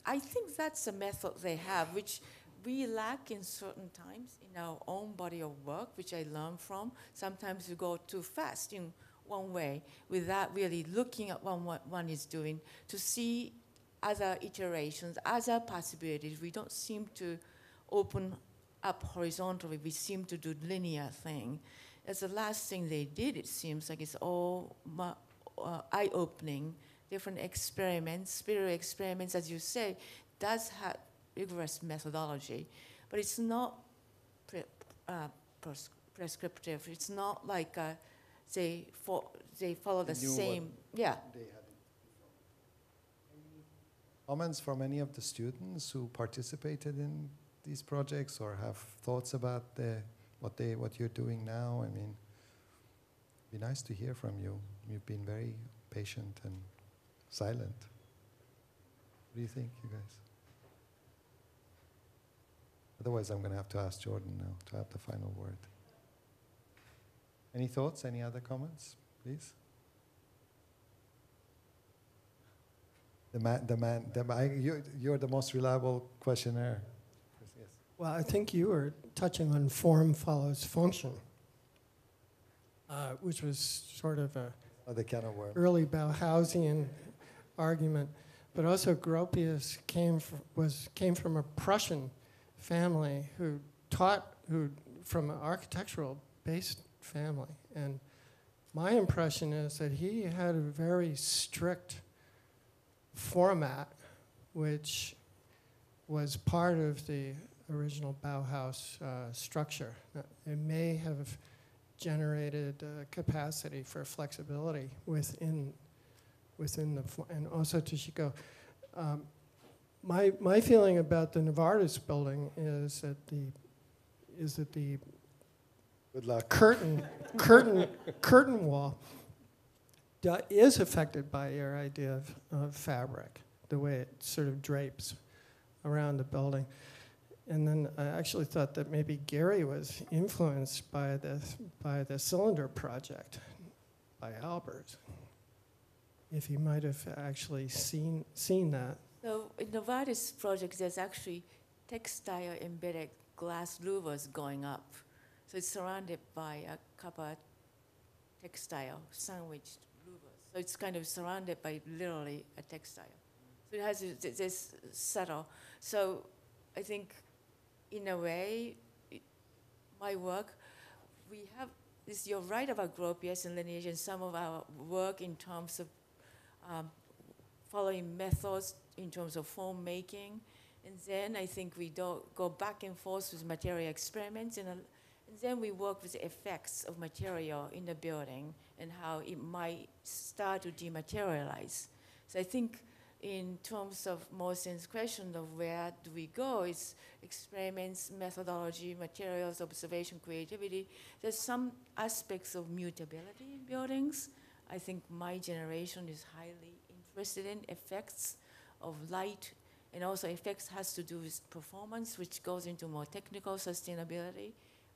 I think that's a method they have, which we lack in certain times in our own body of work, which I learned from. Sometimes we go too fast in one way without really looking at what one is doing to see other iterations, other possibilities. We don't seem to open up horizontally. We seem to do linear thing. As the last thing they did, it seems like it's all eye-opening. Different experiments, spiritual experiments, as you say, does have rigorous methodology, but it's not prescriptive. It's not like they follow the same. Yeah. Comments from any of the students who participated in these projects or have thoughts about what you're doing now? I mean, it'd be nice to hear from you. You've been very patient and silent. What do you think, you guys? Otherwise, I'm going to have to ask Jordan now to have the final word. Any thoughts? Any other comments, please? You're the most reliable questionnaire. Yes. Well, I think you were touching on form follows function, which was sort of a The can of worms. early Bauhausian argument. But also Gropius came from a Prussian family from an architectural-based family. And my impression is that he had a very strict format, which was part of the original Bauhaus structure. It may have generated capacity for flexibility within the, and also Toshiko. My feeling about the Novartis building is that the Good luck. curtain wall is affected by your idea of fabric, the way it sort of drapes around the building. And then I actually thought that maybe Gehry was influenced by the cylinder project by Albers, if he might have actually seen that. So in Novartis project, there's actually textile embedded glass louvers going up. So it's surrounded by a copper textile sandwiched louvers. So it's kind of surrounded by literally a textile. So it has this subtle. So I think, in a way, my work, we have this. You're right about Gropius and lineage, and some of our work in terms of following methods in terms of form making, and then I think we go back and forth with material experiments, and then we work with the effects of material in the building and how it might start to dematerialize. So I think in terms of Mohsen's question of where do we go, it's experiments, methodology, materials, observation, creativity. There's some aspects of mutability in buildings. I think my generation is highly interested in effects of light, and also effects has to do with performance, which goes into more technical sustainability,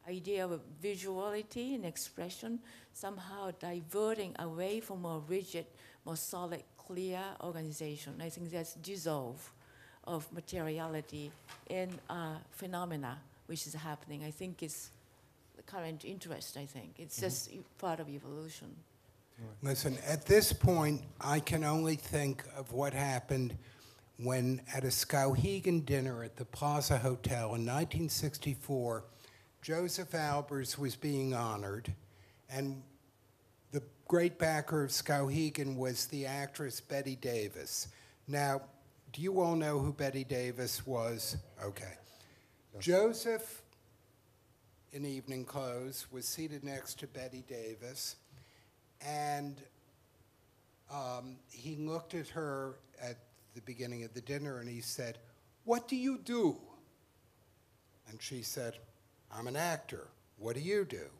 idea of visuality and expression, somehow diverting away from more rigid, more solid, clear organization. I think that's dissolve of materiality in phenomena which is happening. I think it's the current interest, I think. It's just part of evolution. Listen, at this point, I can only think of what happened when at a Skowhegan dinner at the Plaza Hotel in 1964, Josef Albers was being honored, and the great backer of Skowhegan was the actress Bette Davis. Now, do you all know who Bette Davis was? Okay. Joseph, in evening clothes, was seated next to Bette Davis, and he looked at her at the beginning of the dinner and he said, "What do you do?" And she said, "I'm an actor. What do you do?"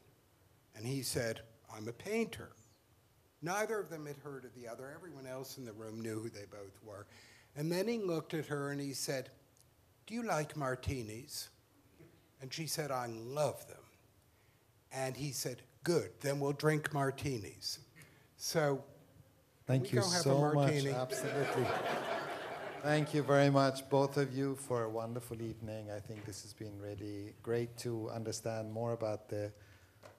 And he said, "I'm a painter." Neither of them had heard of the other. Everyone else in the room knew who they both were. And then he looked at her and he said, "Do you like martinis?" And she said, "I love them." And he said, "Good, then we'll drink martinis." So, thank you go have a so much. martini? Absolutely. Thank you very much, both of you, for a wonderful evening. I think this has been really great to understand more about the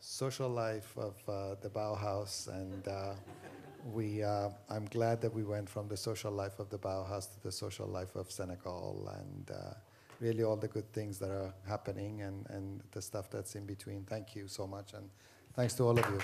social life of the Bauhaus, and I'm glad that we went from the social life of the Bauhaus to the social life of Senegal, and really all the good things that are happening and the stuff that's in between. Thank you so much, and thanks to all of you.